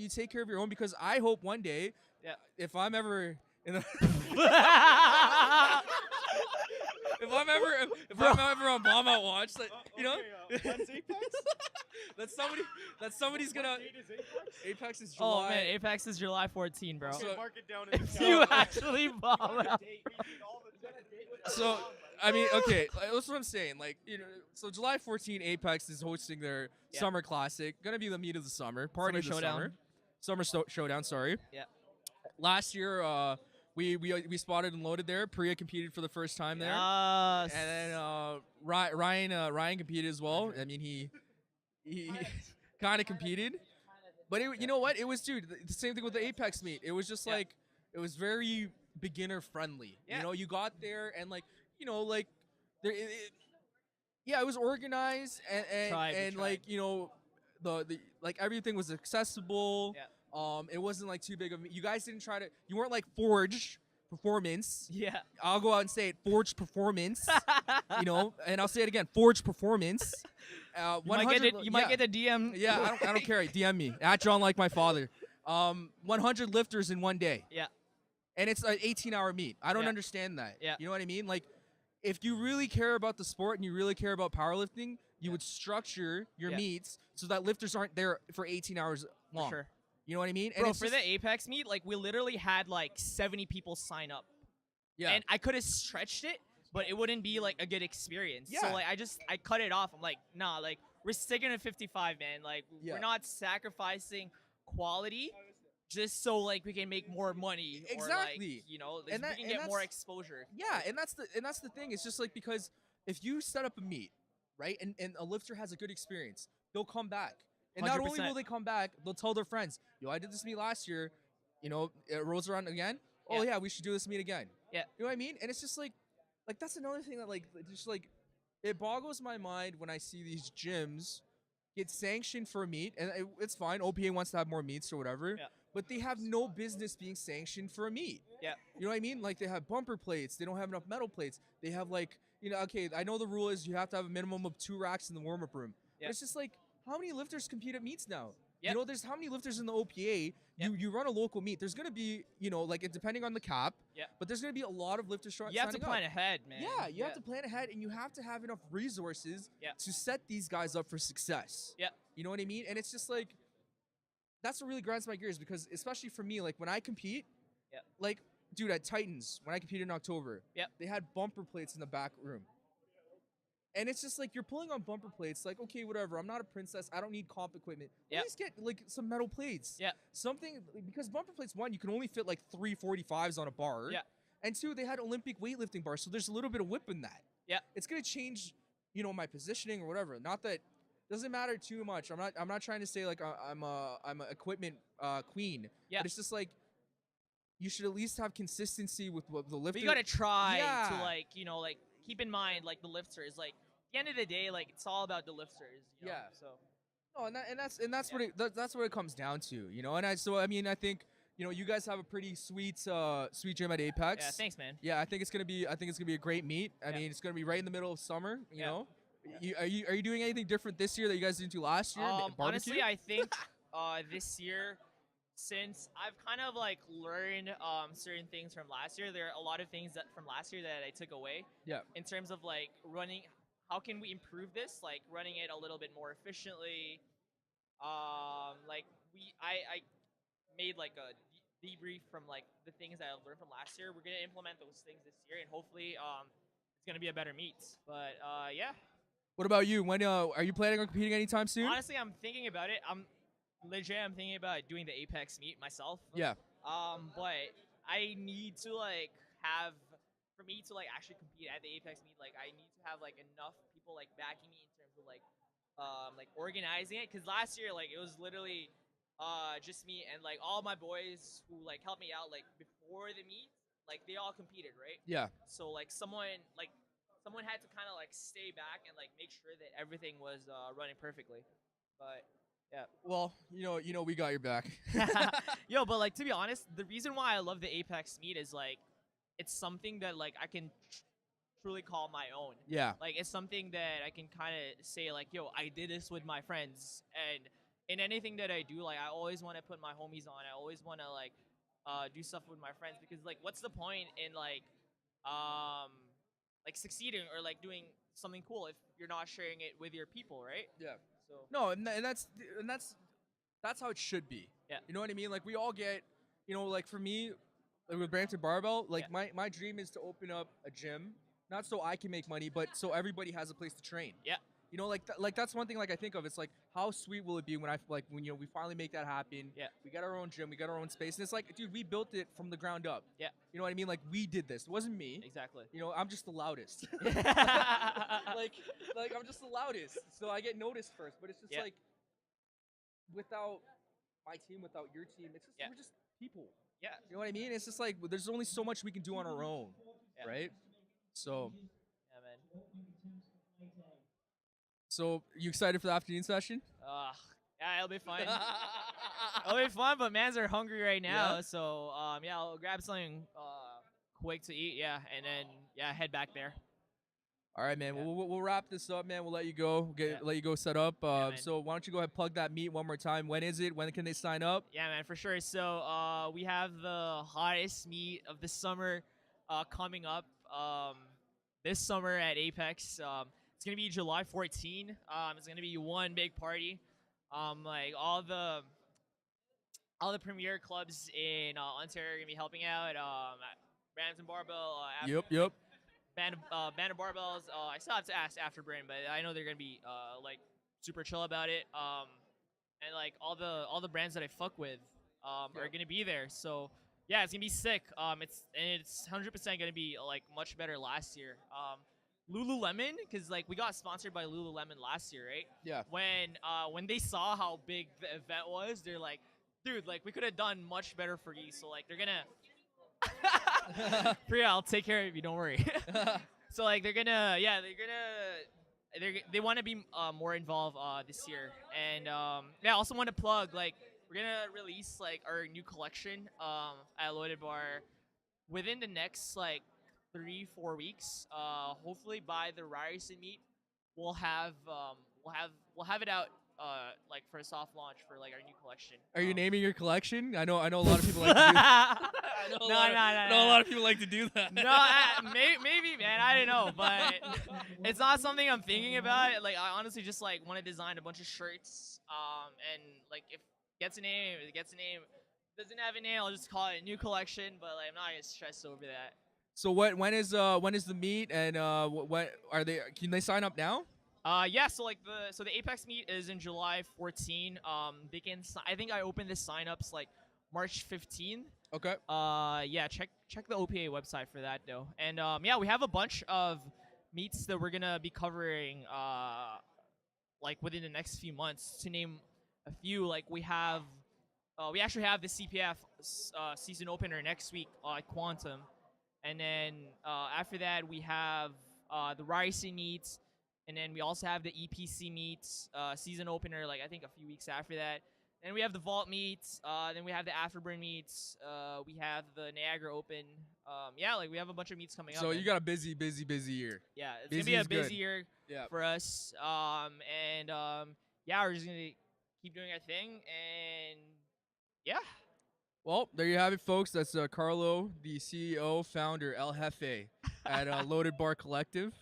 take care of your own because I hope one day, if I'm ever in the if I'm ever on bomb out watch, like, that somebody's gonna. Apex is July. Oh man, Apex is July 14, bro. So- Mark it down in the If you actually bomb out. So I mean, okay, that's what I'm saying. Like, so July 14, Apex is hosting their summer classic. Gonna be the meat of the summer, party of the Showdown. summer showdown. Sorry. Yeah. Last year, we spotted and loaded there. Priya competed for the first time there, Yes. and then Ryan competed as well. I mean, he kind of competed, but you know what? It was the same thing with the Apex meet. It was just like it was very beginner friendly. Yeah. You got there and like there. It was organized and Tried. like the like everything was accessible. Yeah. It wasn't like too big of. You guys didn't try to. You weren't like Forge Performance. Yeah. I'll go out and say it. Forge Performance. And I'll say it again. Forge Performance. You might get a DM. Yeah, I don't care. DM me at John like my father. 100 lifters in one day. Yeah. And it's an 18-hour meet. I don't Yeah. understand that. Yeah. You know what I mean? Like, if you really care about the sport and you really care about powerlifting, you would structure your meets so that lifters aren't there for 18 hours long. For sure. You know what I mean? Bro, it's for just- the Apex meet, like we literally had like 70 people sign up. yeah. And I could have stretched it, but it wouldn't be like a good experience. Yeah. So like I cut it off. I'm like, nah, like we're sticking to 55, man. Like Yeah. we're not sacrificing quality just so like we can make more money. Exactly. Or, like, And we that- can and get more that's- exposure. Yeah, and that's the thing. It's just like because if you set up a meet, right, and a lifter has a good experience, they'll come back. And not only 100%. will they come back, they'll tell their friends, "Yo, I did this meet last year. It rolls around again. Oh Yeah. yeah, we should do this meet again." Yeah. You know what I mean? And it's just like that's another thing that like just like it boggles my mind when I see these gyms get sanctioned for a meet, and it's fine. OPA wants to have more meets or whatever. Yeah. But they have no business being sanctioned for a meet. Yeah. You know what I mean? Like they have bumper plates. They don't have enough metal plates. They have like, okay, I know the rule is you have to have a minimum of 2 racks in the warm-up room. Yeah. But it's just like, how many lifters compete at meets now? Yep. There's how many lifters in the OPA? Yep. You run a local meet. There's going to be, like depending on the cap, Yeah. but there's going to be a lot of lifters You have to signing plan up. ahead, man. Yeah, you have to plan ahead, and you have to have enough resources Yeah. to set these guys up for success. Yeah. You know what I mean? And it's just like, that's what really grinds my gears because, especially for me, like when I compete, Yeah. like, dude, at Titans, when I competed in October, Yeah. they had bumper plates in the back room. And it's just like, you're pulling on bumper plates, like, okay, whatever, I'm not a princess, I don't need comp equipment. Yeah. At least get, like, some metal plates. Yeah. Something, because bumper plates, one, you can only fit, like, 3 45s on a bar. Yeah. And two, they had Olympic weightlifting bars, so there's a little bit of whip in that. Yeah. It's gonna change, my positioning or whatever. Not that doesn't matter too much. I'm not trying to say like I'm a equipment queen. Yeah. But it's just like you should at least have consistency with what the lifter. But you gotta try Yeah. to like keep in mind like the lifters. Like at the end of the day, like it's all about the lifters. Yeah. So No, that's what it comes down to, And I think you guys have a pretty sweet gym at Apex. yeah, thanks, man. Yeah, I think it's gonna be a great meet. I Yeah. mean, it's gonna be right in the middle of summer. You Yeah. know, are you doing anything different this year that you guys didn't do last year? Barbecue? Honestly, I think this year, since I've kind of like learned certain things from last year, there are a lot of things that from last year that I took away. Yeah. In terms of like running, how can we improve this? Like running it a little bit more efficiently. Like I made like a debrief from like the things that I learned from last year. We're gonna implement those things this year, and hopefully, it's gonna be a better meet. But yeah, What about you? When are you planning on competing anytime soon? honestly, I'm thinking about it. I'm thinking about doing the Apex meet myself. Yeah. But I need to like have for me to like actually compete at the Apex meet. Like I need to have like enough people like backing me in terms of like organizing it. Cause last year like it was literally just me and like all my boys who like helped me out like before the meet. Like they all competed, right? Yeah. So like someone had to kind of like stay back and like make sure that everything was running perfectly. But yeah. Well, we got your back. Yo, but like to be honest, the reason why I love the Apex meet is like it's something that like I can truly call my own. Yeah. Like it's something that I can kind of say like, yo, I did this with my friends, and in anything that I do, like I always want to put my homies on. I always want to do stuff with my friends because like what's the point in like succeeding or like doing something cool if you're not sharing it with your people, right? Yeah. So No, and that's how it should be. Yeah. You know what I mean? Like we all get, like for me, like with Brampton Barbell, like Yeah. my dream is to open up a gym, not so I can make money, but so everybody has a place to train. yeah, Like that's one thing like I think of. It's like how sweet will it be when we finally make that happen. Yeah. We got our own gym, we got our own space, and it's like, dude, we built it from the ground up. Yeah. You know what I mean? Like we did this. It wasn't me. exactly. I'm just the loudest. like I'm just the loudest, so I get noticed first. But it's just Yeah. like without my team, without your team, it's just Yeah. we're just people. Yeah. You know what I mean? It's just like there's only so much we can do on our own, Yeah. right? So, Yeah, man. so you excited for the afternoon session? Yeah, it'll be fun. It'll be fun, but mans are hungry right now, Yeah? so yeah, I'll grab something quick to eat, yeah, and then head back there. All right, man. Yeah. We'll wrap this up, man. We'll let you go. Yeah. Let you go set up. man. So why don't you go ahead and plug that meet one more time? When is it? When can they sign up? Yeah, man, for sure. So we have the hottest meet of the summer coming up this summer at Apex. It's gonna be July 14. It's gonna be one big party. Like all the premier clubs in Ontario are gonna be helping out. Brampton Barbell. Yep. Band of Barbells. I still have to ask Afterbrain, but I know they're gonna be like super chill about it. And like all the brands that I fuck with are gonna be there. So yeah, it's gonna be sick. It's 100% gonna be like much better last year. Lululemon, because like we got sponsored by Lululemon last year, right? Yeah. When they saw how big the event was, they're like, dude, like we could have done much better for you. So like they're gonna. Priya, I'll take care of you. Don't worry. So like they want to be more involved this year, and I also want to plug like we're gonna release like our new collection at Loaded Bar within the next like 3-4 weeks. Hopefully by the Ryerson meet, we'll have it out like for a soft launch for like our new collection. Are you naming your collection? I know a lot of people like to do that. No, I know a lot of people like to do that. No, maybe, man. I don't know, but it's not something I'm thinking about. Like, I honestly just like want to design a bunch of shirts. And like if it gets a name, it gets a name. Doesn't have a name, I'll just call it a new collection. But like, I'm not gonna stress over that. So when is the meet, and what are they? Can they sign up now? Yeah. So like the Apex meet is in July 14. They can. I think I opened the signups like March 15. Okay. Yeah, check the OPA website for that though. And yeah, we have a bunch of meets that we're gonna be covering like within the next few months. To name a few, like we actually have the CPF season opener next week at Quantum, and then after that we have the Ryerson meets, and then we also have the EPC meets season opener like I think a few weeks after that. Then we have the Vault meets. Then we have the Afterburn meets. We have the Niagara Open. Yeah, like we have a bunch of meets coming up. So you man. got a busy year. Yeah, it's busy gonna is be a good. busy year Yeah. for us. Yeah, we're just gonna keep doing our thing, and yeah. Well, there you have it, folks. That's Carlo, the CEO, founder, El Jefe at Loaded Bar Collective.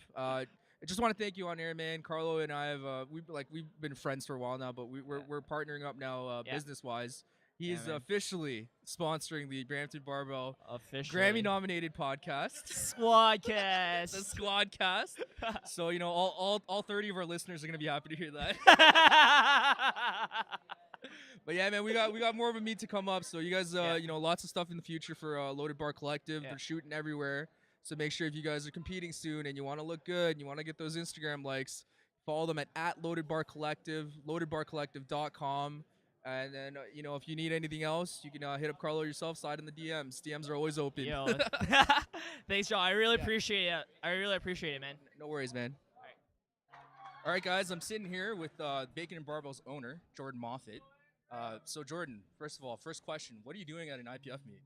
I just want to thank you on air, man. Carlo and I have we've been friends for a while now, but we're partnering up now business wise. He is man. officially sponsoring the Brampton Barbell Officially. Grammy-nominated podcast, Squadcast. the Squadcast. So all 30 of our listeners are gonna be happy to hear that. But yeah, man, we got more of a meet to come up. So you guys, lots of stuff in the future for Loaded Bar Collective. They're shooting everywhere. So make sure if you guys are competing soon and you want to look good and you want to get those Instagram likes, follow them at Loaded Bar Collective, loadedbarcollective.com. And then, if you need anything else, you can hit up Carlo yourself, slide in the DMs. DMs are always open. Yo, thanks, John. I really appreciate it. I really appreciate it, man. No worries, man. All right, guys, I'm sitting here with Bacon and Barbell's owner, Jordan Moffitt. So, Jordan, first of all, first question, what are you doing at an IPF meet?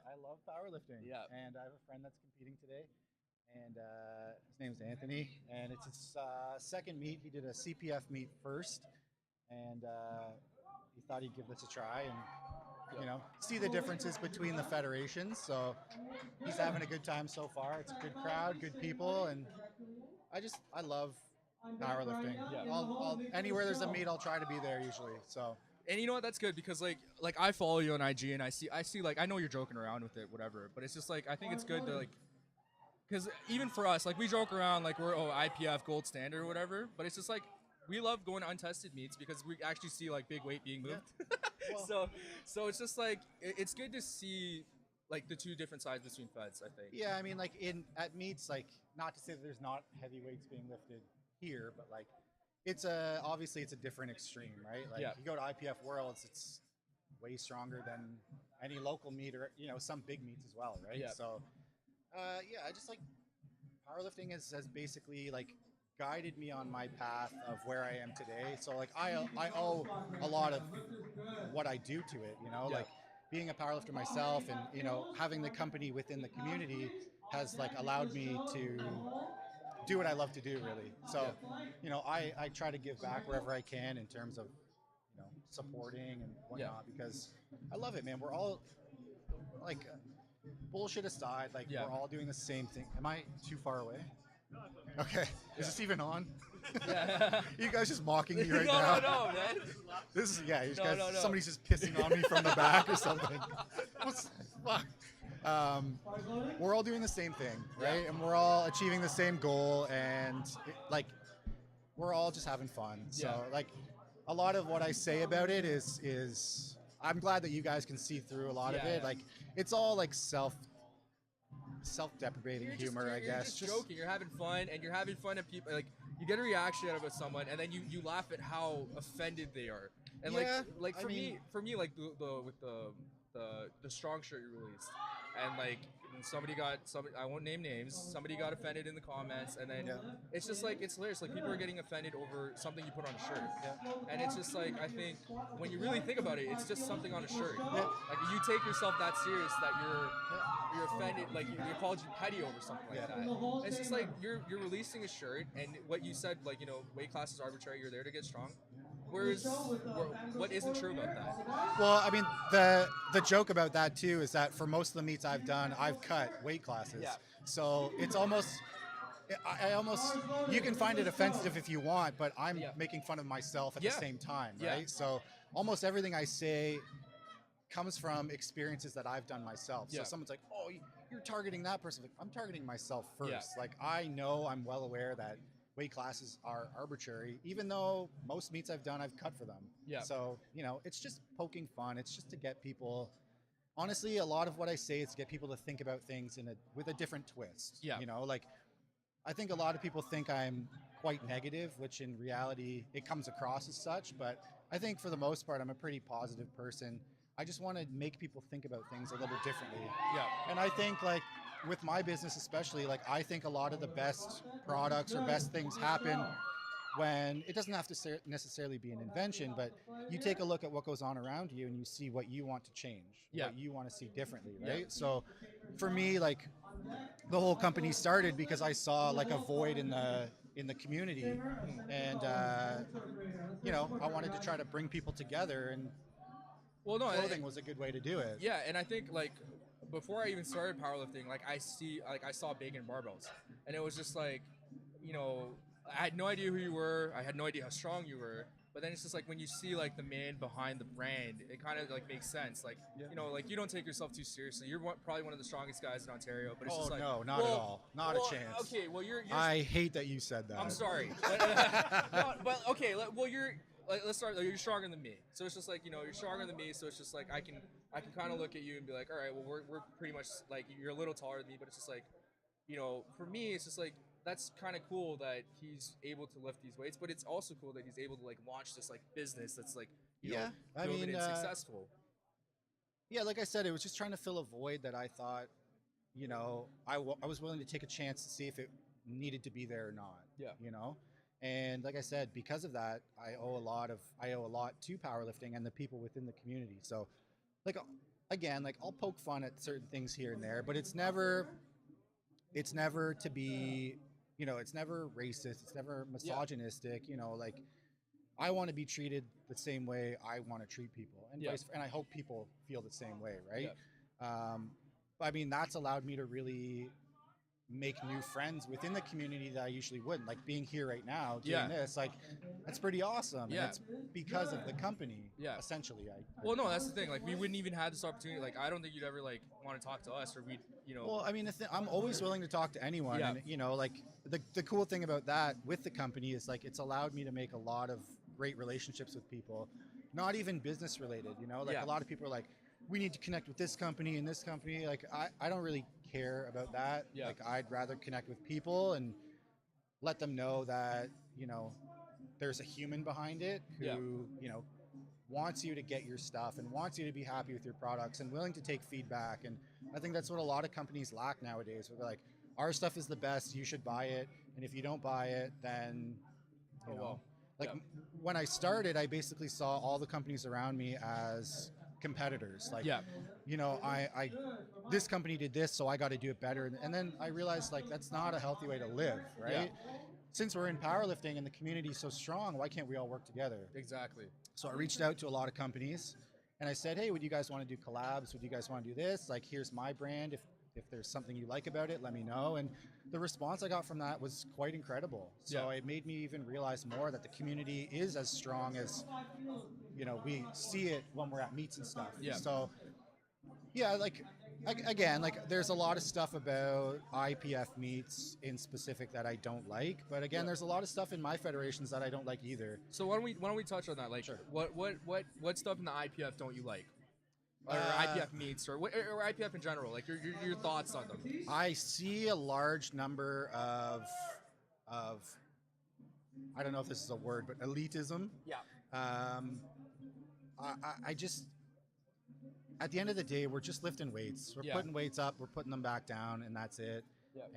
I love powerlifting. Yeah. And I have a friend that's competing today, and his name's Anthony, and it's his second meet. He did a CPF meet first, and he thought he'd give this a try and, see the differences between the federations. So he's having a good time so far. It's a good crowd, good people, and I love powerlifting. Yeah. I'll anywhere there's a meet, I'll try to be there usually. So. And you know what? That's good because like I follow you on IG and I see like I know you're joking around with it, whatever. But it's just like I think it's good to because even for us, like we joke around like we're IPF gold standard or whatever. But it's just like we love going to untested meets because we actually see like big weight being moved. Well, so it's just like it's good to see like the two different sides between feds. I think. Yeah, I mean, like at meets, like not to say that there's not heavy weights being lifted here, but like. Obviously it's a different extreme, right? Like you go to IPF Worlds, it's way stronger than any local meet or some big meets as well, right? Yeah. So I just like powerlifting has basically like guided me on my path of where I am today. So like I owe a lot of what I do to it, like being a powerlifter myself and having the company within the community has like allowed me to do what I love to do, really. So, I try to give back wherever I can in terms of, supporting and whatnot because I love it, man. We're all like, bullshit aside, like we're all doing the same thing. Am I too far away? Okay. Is this even on? Yeah. You guys just mocking me right now? No, man. This is you No, guys. no. Somebody's just pissing on me from the back or something. Fuck. We're all doing the same thing, right? And we're all achieving the same goal, and we're all just having fun. So like, a lot of what I say about it is I'm glad that you guys can see through a lot of it. Like, it's all like self-deprecating humor, I guess. You're just joking. You're having fun, and you're having fun at people. Like you get a reaction out of someone, and then you laugh at how offended they are. And for me, like the strong shirt you released, and like somebody I won't name names. Somebody got offended in the comments, and then it's just like it's hilarious. Like people are getting offended over something you put on a shirt, and it's just like I think when you really think about it, it's just something on a shirt. Like you take yourself that serious that you're offended, like you called you petty over something like that. And it's just like you're releasing a shirt, and what you said, like weight class is arbitrary. You're there to get strong. Whereas, what isn't true about that? Well, I mean, the joke about that too is that for most of the meets I've done, I've cut weight classes. Yeah. So it's almost, you can find it offensive if you want, but I'm making fun of myself at the same time, right? Yeah. So almost everything I say comes from experiences that I've done myself. So someone's like, oh, you're targeting that person. Like, I'm targeting myself first. Yeah. Like, I'm well aware that weight classes are arbitrary, even though most meets I've done, I've cut for them. Yeah. So, it's just poking fun. It's just to get people, honestly, a lot of what I say is to get people to think about things with a different twist. Yeah. Like, I think a lot of people think I'm quite negative, which in reality, it comes across as such. But I think for the most part, I'm a pretty positive person. I just want to make people think about things a little differently. Yeah. And I think with my business especially, I think a lot of the best products or best things happen when it doesn't have to necessarily be an invention, but you take a look at what goes on around you and you see what you want to change, what you want to see differently, right? Yeah. So for me, the whole company started because I saw a void in the community, and I wanted to try to bring people together, and clothing was a good way to do it. Yeah, and I think before I even started powerlifting, like I saw bacon barbells, and it was just like, you know, I had no idea who you were. I had no idea how strong you were. But then it's just like when you see like the man behind the brand, it kind of like makes sense. Like, you know, like you don't take yourself too seriously. You're probably one of the strongest guys in Ontario. But it's Oh just like, no, not at well, all. Not well, a chance. Okay, well you're I hate that you said that. I'm sorry, but okay. Well, you're like, let's start. Like, you're stronger than me, so it's just like, you know, you're stronger than me. So it's just like I can kind of look at you and be like, all right, well we're pretty much like, you're a little taller than me, but it's just like, you know, for me it's just like, that's kind of cool that he's able to lift these weights, but it's also cool that he's able to like launch this like business that's like, you know, I building mean, and successful. yeah, like I said, it was just trying to fill a void that I thought, you know, I was willing to take a chance to see if it needed to be there or not. Yeah. You know, and like I said, because of that, I owe a lot to powerlifting and the people within the community. So, like, again, like I'll poke fun at certain things here and there, but it's never to be, you know, it's never racist, it's never misogynistic. You know, like I want to be treated the same way I want to treat people, and and I hope people feel the same way, right? But I mean, that's allowed me to really make new friends within the community that I usually wouldn't. Like being here right now doing this, like that's pretty awesome. Yeah. And it's because of the company. Yeah. Essentially, Well, no, that's the thing. Like, we wouldn't even have this opportunity. Like, I don't think you'd ever like want to talk to us, or we'd, you know. Well, I mean, I'm always willing to talk to anyone. Yeah. And, you know, like the cool thing about that with the company is like it's allowed me to make a lot of great relationships with people, not even business related. You know, like a lot of people are like, we need to connect with this company and this company. Like, I don't really care about that. Yeah. Like, I'd rather connect with people and let them know that, you know, there's a human behind it who, you know, wants you to get your stuff and wants you to be happy with your products and willing to take feedback. And I think that's what a lot of companies lack nowadays, where they're like, our stuff is the best, you should buy it, and if you don't buy it, then, you know. Like, when I started, I basically saw all the companies around me as competitors. Like, you know, I this company did this, so I got to do it better. And then I realized, like, that's not a healthy way to live, right? Since we're in powerlifting and the community is so strong, why can't we all work together? Exactly. So I reached out to a lot of companies and I said, hey, would you guys want to do collabs? Would you guys want to do this? Like, here's my brand. If there's something you like about it, let me know. And the response I got from that was quite incredible. So it made me even realize more that the community is as strong as, you know, we see it when we're at meets and stuff. So yeah, like, again, like there's a lot of stuff about IPF meets in specific that I don't like, but again, there's a lot of stuff in my federations that I don't like either. So why don't we touch on that? Like, what stuff in the IPF don't you like? Or IPF meets, or IPF in general, like your thoughts on them. I see a large number of I don't know if this is a word, but elitism. I just, at the end of the day, we're just lifting weights. We're putting weights up, we're putting them back down, and that's it.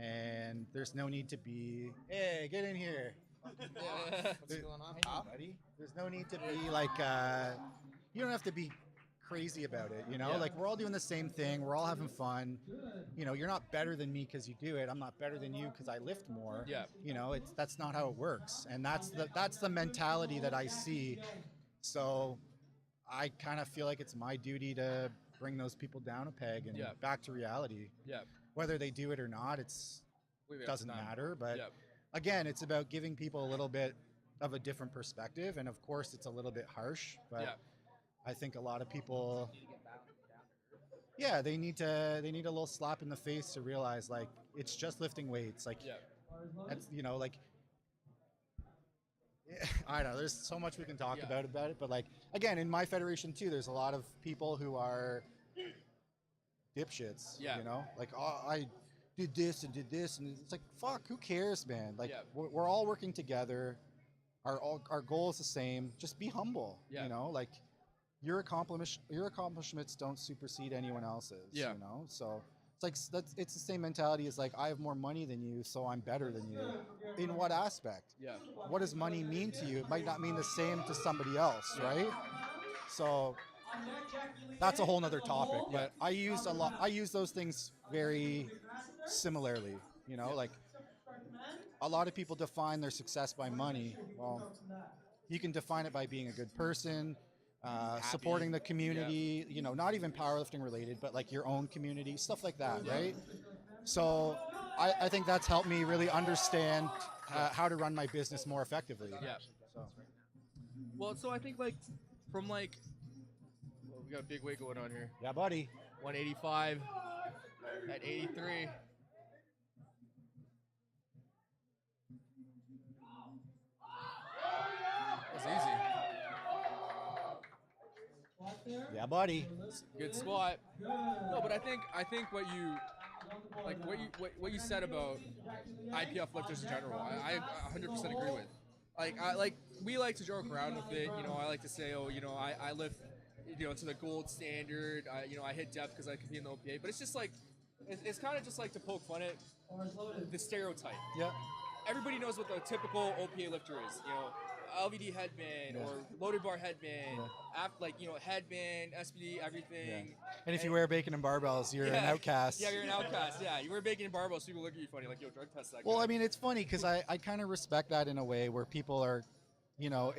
And there's no need to be, hey, get in here. What's going on, buddy? There's no need to be like, you don't have to be crazy about it, you know? Like, we're all doing the same thing, we're all having fun. You know, you're not better than me because you do it. I'm not better than you because I lift more. You know, that's not how it works. And that's the mentality that I see. So I kind of feel like it's my duty to bring those people down a peg and back to reality. Whether they do it or not, doesn't matter. But again, it's about giving people a little bit of a different perspective. And of course, it's a little bit harsh, but I think a lot of people, they need a little slap in the face to realize, like, it's just lifting weights. Like, that's, you know, like, I don't know, there's so much we can talk about it, but like, again, in my federation too, there's a lot of people who are dipshits, you know, like, oh, I did this, and it's like, fuck, who cares, man? Like, we're all working together. Our goal is the same. Just be humble, you know, like, your accomplishments don't supersede anyone else's, you know? So it's like, it's the same mentality as like, I have more money than you, so I'm better than you. In what aspect? What does money mean to you? It might not mean the same to somebody else, right? So that's a whole nother topic, but I use those things very similarly, you know, like, a lot of people define their success by money. Well, you can define it by being a good person, supporting the community, you know, not even powerlifting related, but like your own community, stuff like that, right? So I think that's helped me really understand how to run my business more effectively. Yeah. So. Well, so I think like from like, well, we got a big weight going on here. Yeah, buddy. 185 at 83. That's easy. Yeah, buddy. Good squat. No, but I think what you said about IPF lifters in general, I 100% agree with. We like to joke around with it. You know, I like to say, oh, you know, I lift, you know, to the gold standard. I hit depth because I compete in the OPA. But it's just like, it's kind of just like to poke fun at the stereotype. Yeah. Everybody knows what the typical OPA lifter is. You know, LVD headband or loaded bar headband, headband, SPD, everything. Yeah. And if you wear bacon and barbells, you're an outcast. Yeah, you're an outcast. Yeah, you wear bacon and barbells, people look at you funny, like, yo, drug test that guy. Well, I mean, it's funny because I kind of respect that in a way where people are, you know,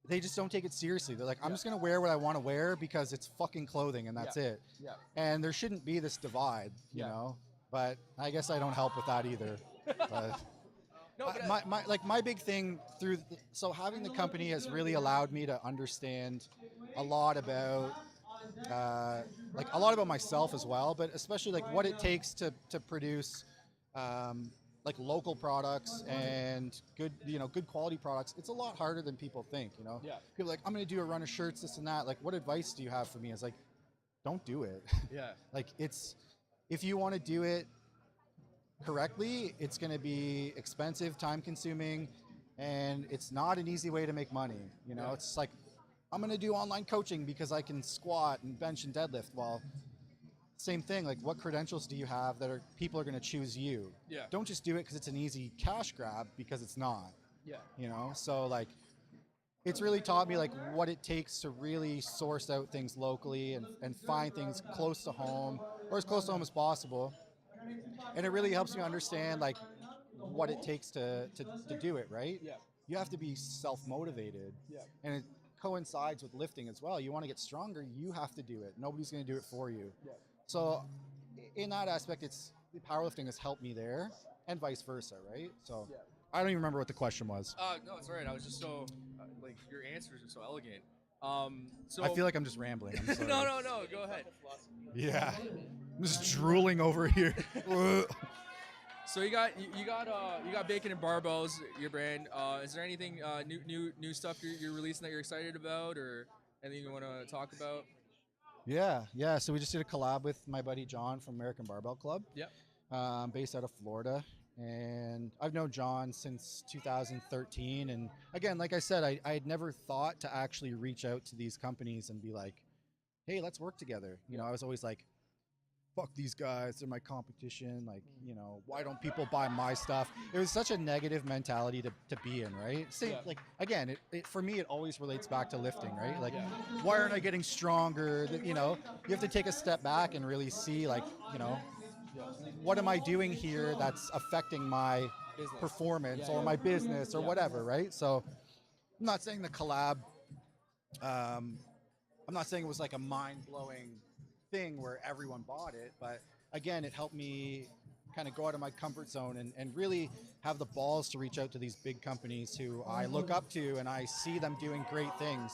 they just don't take it seriously. They're like, I'm just going to wear what I want to wear because it's fucking clothing and that's it. Yeah. And there shouldn't be this divide, you know, but I guess I don't help with that either. But No, but my big thing so having the company has really allowed me to understand a lot about myself as well, but especially like what it takes to produce like local products and good quality products. It's a lot harder than people think, you know. Yeah. People are like, I'm going to do a run of shirts, this and that. Like, what advice do you have for me? It's like, don't do it. Yeah. Like, if you want to do it correctly, it's going to be expensive, time consuming, and it's not an easy way to make money. You know, it's like, I'm going to do online coaching because I can squat and bench and deadlift. Well, same thing. Like, what credentials do you have that people are going to choose you? Yeah. Don't just do it because it's an easy cash grab, because it's not. Yeah. You know, so like, it's really taught me like what it takes to really source out things locally and find things close to home, or as close to home as possible. And it really helps me understand like what it takes to do it, right? Yeah. You have to be self-motivated. Yeah. And it coincides with lifting as well. You want to get stronger, you have to do it. Nobody's going to do it for you. Yeah. So in that aspect, powerlifting has helped me there, and vice versa, right? So I don't even remember what the question was. No, it's all right. I was just so, like, your answers are so elegant. So I feel like I'm just rambling. I'm sorry. No, go ahead. Yeah. I'm just drooling over here. So you got Bacon and Barbells, your brand. Is there anything new stuff you're releasing that you're excited about, or anything you want to talk about? Yeah. So we just did a collab with my buddy John from American Barbell Club. Yep. Based out of Florida. And I've known John since 2013. And again, like I said, I had never thought to actually reach out to these companies and be like, hey, let's work together. You know, I was always like, fuck these guys, they're my competition. Like, you know, why don't people buy my stuff? It was such a negative mentality to be in, right? Like, again, it for me, it always relates back to lifting, right? Like, why aren't I getting stronger? You know, you have to take a step back and really see, like, you know, what am I doing here that's affecting my performance or my business or whatever, right? So I'm not saying the collab, I'm not saying it was like a mind-blowing thing where everyone bought it, but again, it helped me kind of go out of my comfort zone and really have the balls to reach out to these big companies who I look up to and I see them doing great things.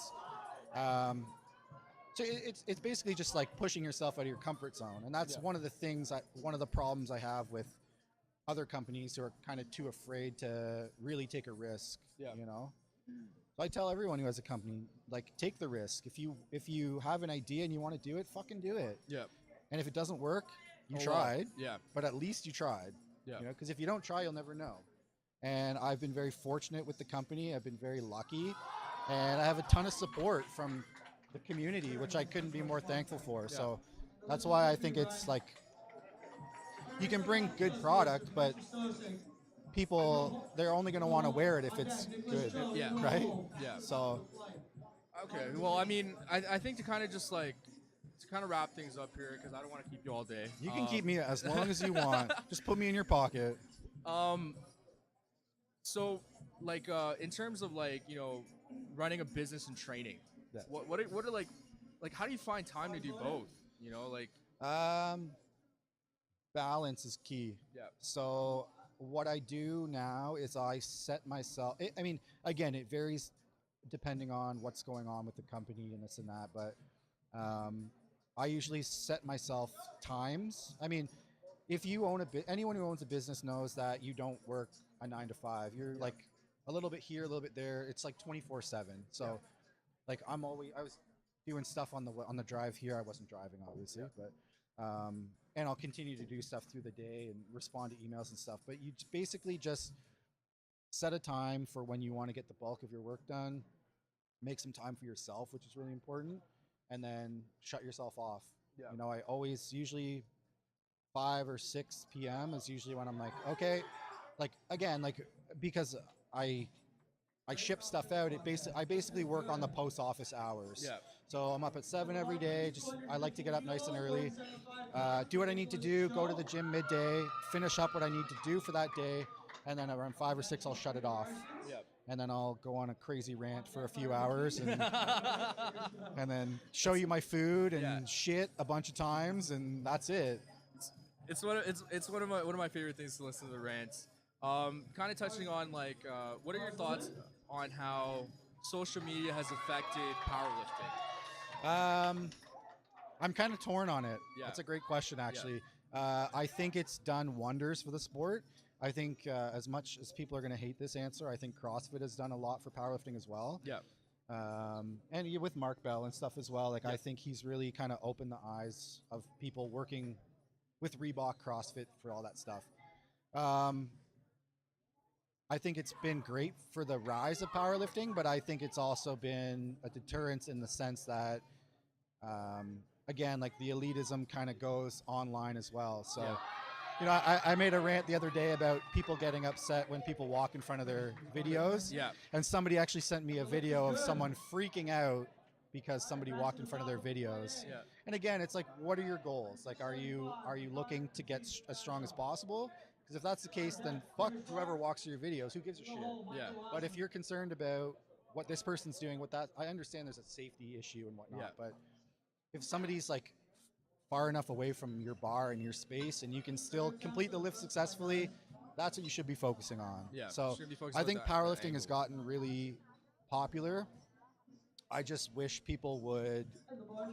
So it's basically just like pushing yourself out of your comfort zone. And that's one of the problems I have with other companies who are kind of too afraid to really take a risk, you know? So I tell everyone who has a company, like, take the risk. If you have an idea and you want to do it, fucking do it. Yeah. And if it doesn't work, you tried. Yeah. But at least you tried. Yeah. You know, because if you don't try, you'll never know. And I've been very fortunate with the company. I've been very lucky. And I have a ton of support from the community, which I couldn't be more thankful for. Yeah. So that's why I think it's like, you can bring good product, but people, they're only going to want to wear it if it's good. Yeah. Right? Yeah. So. Okay. Well, I mean, I think to kind of just like, to kind of wrap things up here, because I don't want to keep you all day. You can keep me as long as you want. Just put me in your pocket. So, like, in terms of, like, you know, running a business and training, Yeah. What are like how do you find time to do both? You know, like Balance is key. yeah. So what I do now is I set myself. I mean, again, it varies depending on what's going on with the company and this and that. But I usually set myself times. I mean, if you own anyone who owns a business knows that you don't work a 9 to 5. You're like a little bit here, a little bit there. It's like 24/7. So like I was doing stuff on the drive here. I wasn't driving obviously, but and I'll continue to do stuff through the day and respond to emails and stuff. But you basically just set a time for when you want to get the bulk of your work done. Make some time for yourself, which is really important, and then shut yourself off. Yeah. You know, I always usually 5 or 6 p.m. is usually when I'm like, okay, like again, like because I ship stuff out. I basically work on the post office hours. Yeah. So I'm up at 7 every day. I like to get up nice and early, do what I need to do, go to the gym midday, finish up what I need to do for that day, and then around 5 or 6 I'll shut it off. Yeah. And then I'll go on a crazy rant for a few hours and then show you my food and shit a bunch of times, and that's it. It's one of my favorite things to listen to the rants. Kind of touching on like, what are your thoughts on how social media has affected powerlifting? I'm kind of torn on it. Yeah. That's a great question, actually. I think it's done wonders for the sport. I think as much as people are going to hate this answer, I think CrossFit has done a lot for powerlifting as well. Yeah. And with Mark Bell and stuff as well. Like I think he's really kind of opened the eyes of people working with Reebok, CrossFit, for all that stuff. I think it's been great for the rise of powerlifting, but I think it's also been a deterrence in the sense that, again, like the elitism kind of goes online as well. So, you know, I made a rant the other day about people getting upset when people walk in front of their videos. Yeah. And somebody actually sent me a video of someone freaking out because somebody walked in front of their videos. Yeah. And again, it's like, what are your goals? Like, are you looking to get as strong as possible? Because if that's the case, then fuck whoever walks through your videos. Who gives a shit? Yeah. But if you're concerned about what this person's doing, I understand there's a safety issue and whatnot. Yeah. But if somebody's like far enough away from your bar and your space, and you can still complete the lift successfully, that's what you should be focusing on. Yeah. So Should be focusing I on think that powerlifting has angle. gotten really popular. I just wish people would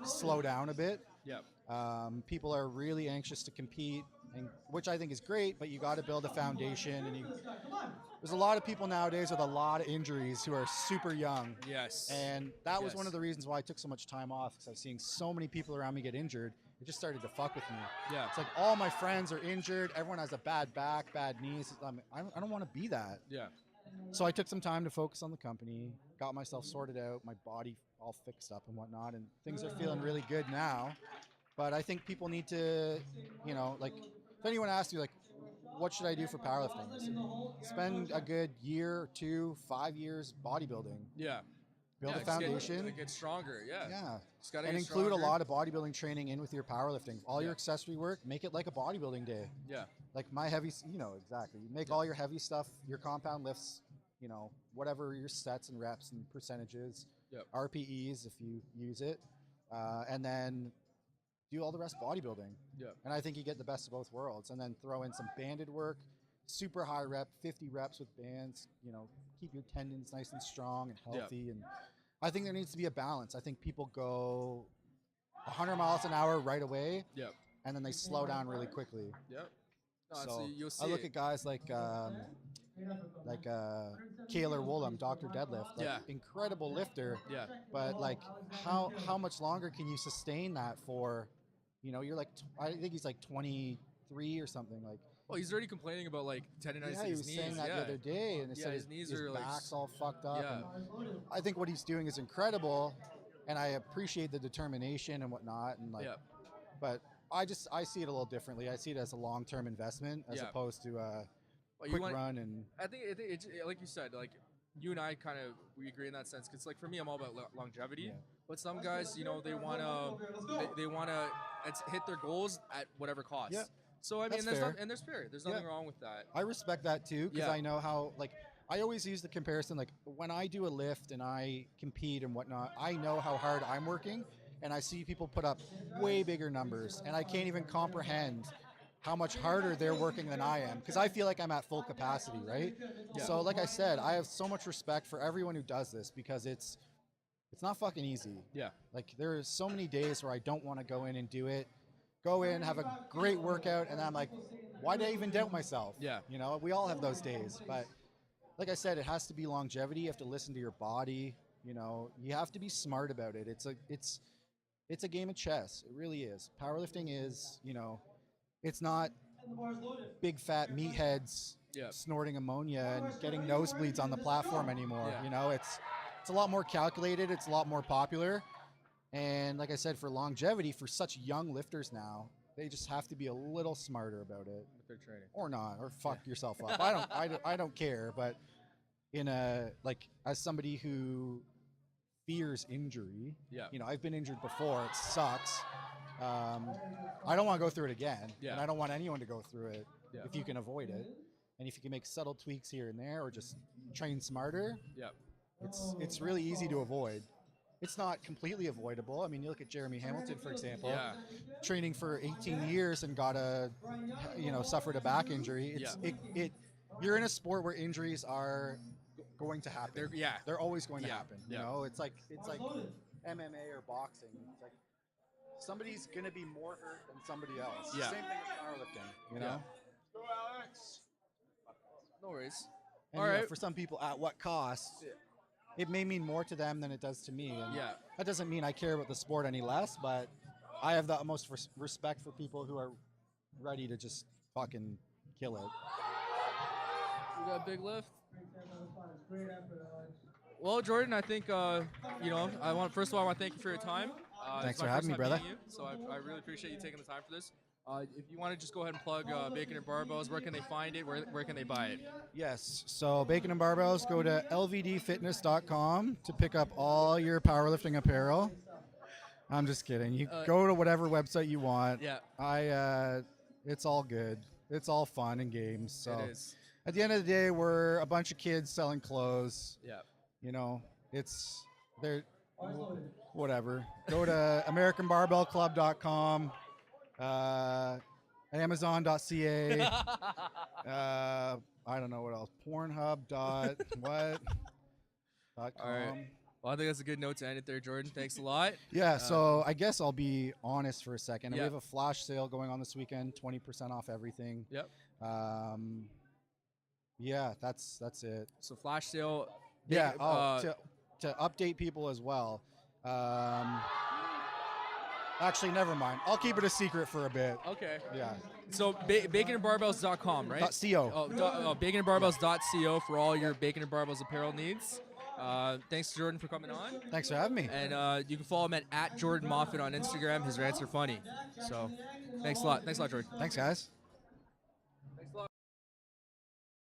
slow down a bit. Yeah. People are really anxious to compete, which I think is great, but you got to build a foundation. And there's a lot of people nowadays with a lot of injuries who are super young. Yes. And that was Yes. one of the reasons why I took so much time off, because I was seeing so many people around me get injured. It just started to fuck with me. Yeah. It's like all my friends are injured. Everyone has a bad back, bad knees. I don't want to be that. Yeah. So I took some time to focus on the company, got myself sorted out, my body all fixed up and whatnot, and things are feeling really good now. But I think people need to, you know, like, if anyone asks you, like, what should I do for powerlifting? I said, spend a good year, 2, 5 years bodybuilding. Yeah. Build a just get- foundation. Get stronger. Yeah. Yeah. Just gotta And get include stronger. a lot of bodybuilding training in with your powerlifting. All your Yeah. accessory work, make it like a bodybuilding day. Yeah. Like my heavy, you know, exactly. You make all your heavy stuff, your compound lifts, you know, whatever your sets and reps and percentages, Yep. RPEs if you use it, and then do all the rest bodybuilding. Yeah. And I think you get the best of both worlds. And then throw in some banded work, super high rep, 50 reps with bands, you know, keep your tendons nice and strong and healthy. And I think there needs to be a balance. I think people go 100 miles an hour right away, Yep. and then they slow down really quickly. Yep. No, So you'll see I look it. at guys like Kaler Woolham, Dr. Deadlift, like Yeah. incredible lifter, Yeah. but like how much longer can you sustain that for? You know, you're like I think he's like 23 or something. Like Well, he's already complaining about like tendonitis yeah, in he his was knees. saying that yeah. the other day, and it Yeah, said his knees are, like, back's all fucked up. Yeah. And I think what he's doing is incredible, and I appreciate the determination and whatnot, and like, Yeah. but I see it a little differently. I see it as a long-term investment as Yeah. opposed to a Well, you quick want- run. And I think it's like you said, like you and I kind of we agree in that sense. Because like for me, I'm all about longevity. Yeah. But some guys, you know, they wanna hit their goals at whatever cost. Yeah. So I mean, That's there's fair. there's fair. There's Yeah. nothing wrong with that. I respect that too, because Yeah. I know how, like, I always use the comparison, like when I do a lift and I compete and whatnot, I know how hard I'm working, and I see people put up way bigger numbers, and I can't even comprehend how much harder they're working than I am, because I feel like I'm at full capacity, right? Yeah. So like I said, I have so much respect for everyone who does this, because it's not fucking easy. Yeah. Like there's so many days where I don't want to go in and do it. Go in, have a great workout, and I'm like, why did I even doubt myself? Yeah. You know, we all have those days, but like I said, it has to be longevity. You have to listen to your body. You know, you have to be smart about it. It's a game of chess. It really is. Powerlifting is, you know, it's not big fat meatheads Yeah. snorting ammonia and getting nosebleeds on the platform anymore. Yeah. You know, it's a lot more calculated. It's a lot more popular. And like I said, for longevity, for such young lifters now, they just have to be a little smarter about it, With their training. or not, or fuck yourself up. I don't care. But as somebody who fears injury, Yeah. you know, I've been injured before. It sucks. I don't want to go through it again, Yeah. and I don't want anyone to go through it Yeah. if you can avoid it, and if you can make subtle tweaks here and there, or just train smarter. Yeah. It's really easy to avoid. It's not completely avoidable. I mean, you look at Jeremy Hamilton, for example, Yeah. training for 18 years and suffered a back injury. You're in a sport where injuries are going to happen. They're always going to Yeah. happen. You Yeah. know, it's like MMA or boxing. It's like somebody's gonna be more hurt than somebody else. Yeah. Same thing with powerlifting. You know. No worries. And, All you know, right. for some people, at what cost? It may mean more to them than it does to me. And Yeah. that doesn't mean I care about the sport any less, but I have the utmost respect for people who are ready to just fucking kill it. We got a big lift. Well, Jordan, I think first of all, I want to thank you for your time. Thanks It's my for having first me, time brother. meeting you, so I really appreciate you taking the time for this. If you want to just go ahead and plug Bacon and Barbells, where can they find it? Where can they buy it? Yes. So Bacon and Barbells, go to lvdfitness.com to pick up all your powerlifting apparel. I'm just kidding. You go to whatever website you want. Yeah. It's all good. It's all fun and games. So It is. at the end of the day, we're a bunch of kids selling clothes. Yeah. You know, whatever. Go to AmericanBarbellClub.com, Amazon.ca. I don't know what else. Pornhub. What? .com. All right. Well, I think that's a good note to end it there, Jordan. Thanks a lot. Yeah, so I guess I'll be honest for a second. Yeah. We have a flash sale going on this weekend, 20% off everything. Yep. Yeah, that's it. So flash sale. Yeah. To update people as well. Actually, never mind. I'll keep it a secret for a bit. Okay. Yeah. So baconandbarbells.com, right? .co. Baconandbarbells.co for all your Bacon and Barbells apparel needs. Thanks, Jordan, for coming on. Thanks for having me. And you can follow him at Jordan Moffitt on Instagram. His rants are funny. So thanks a lot. Thanks a lot, Jordan. Thanks, guys.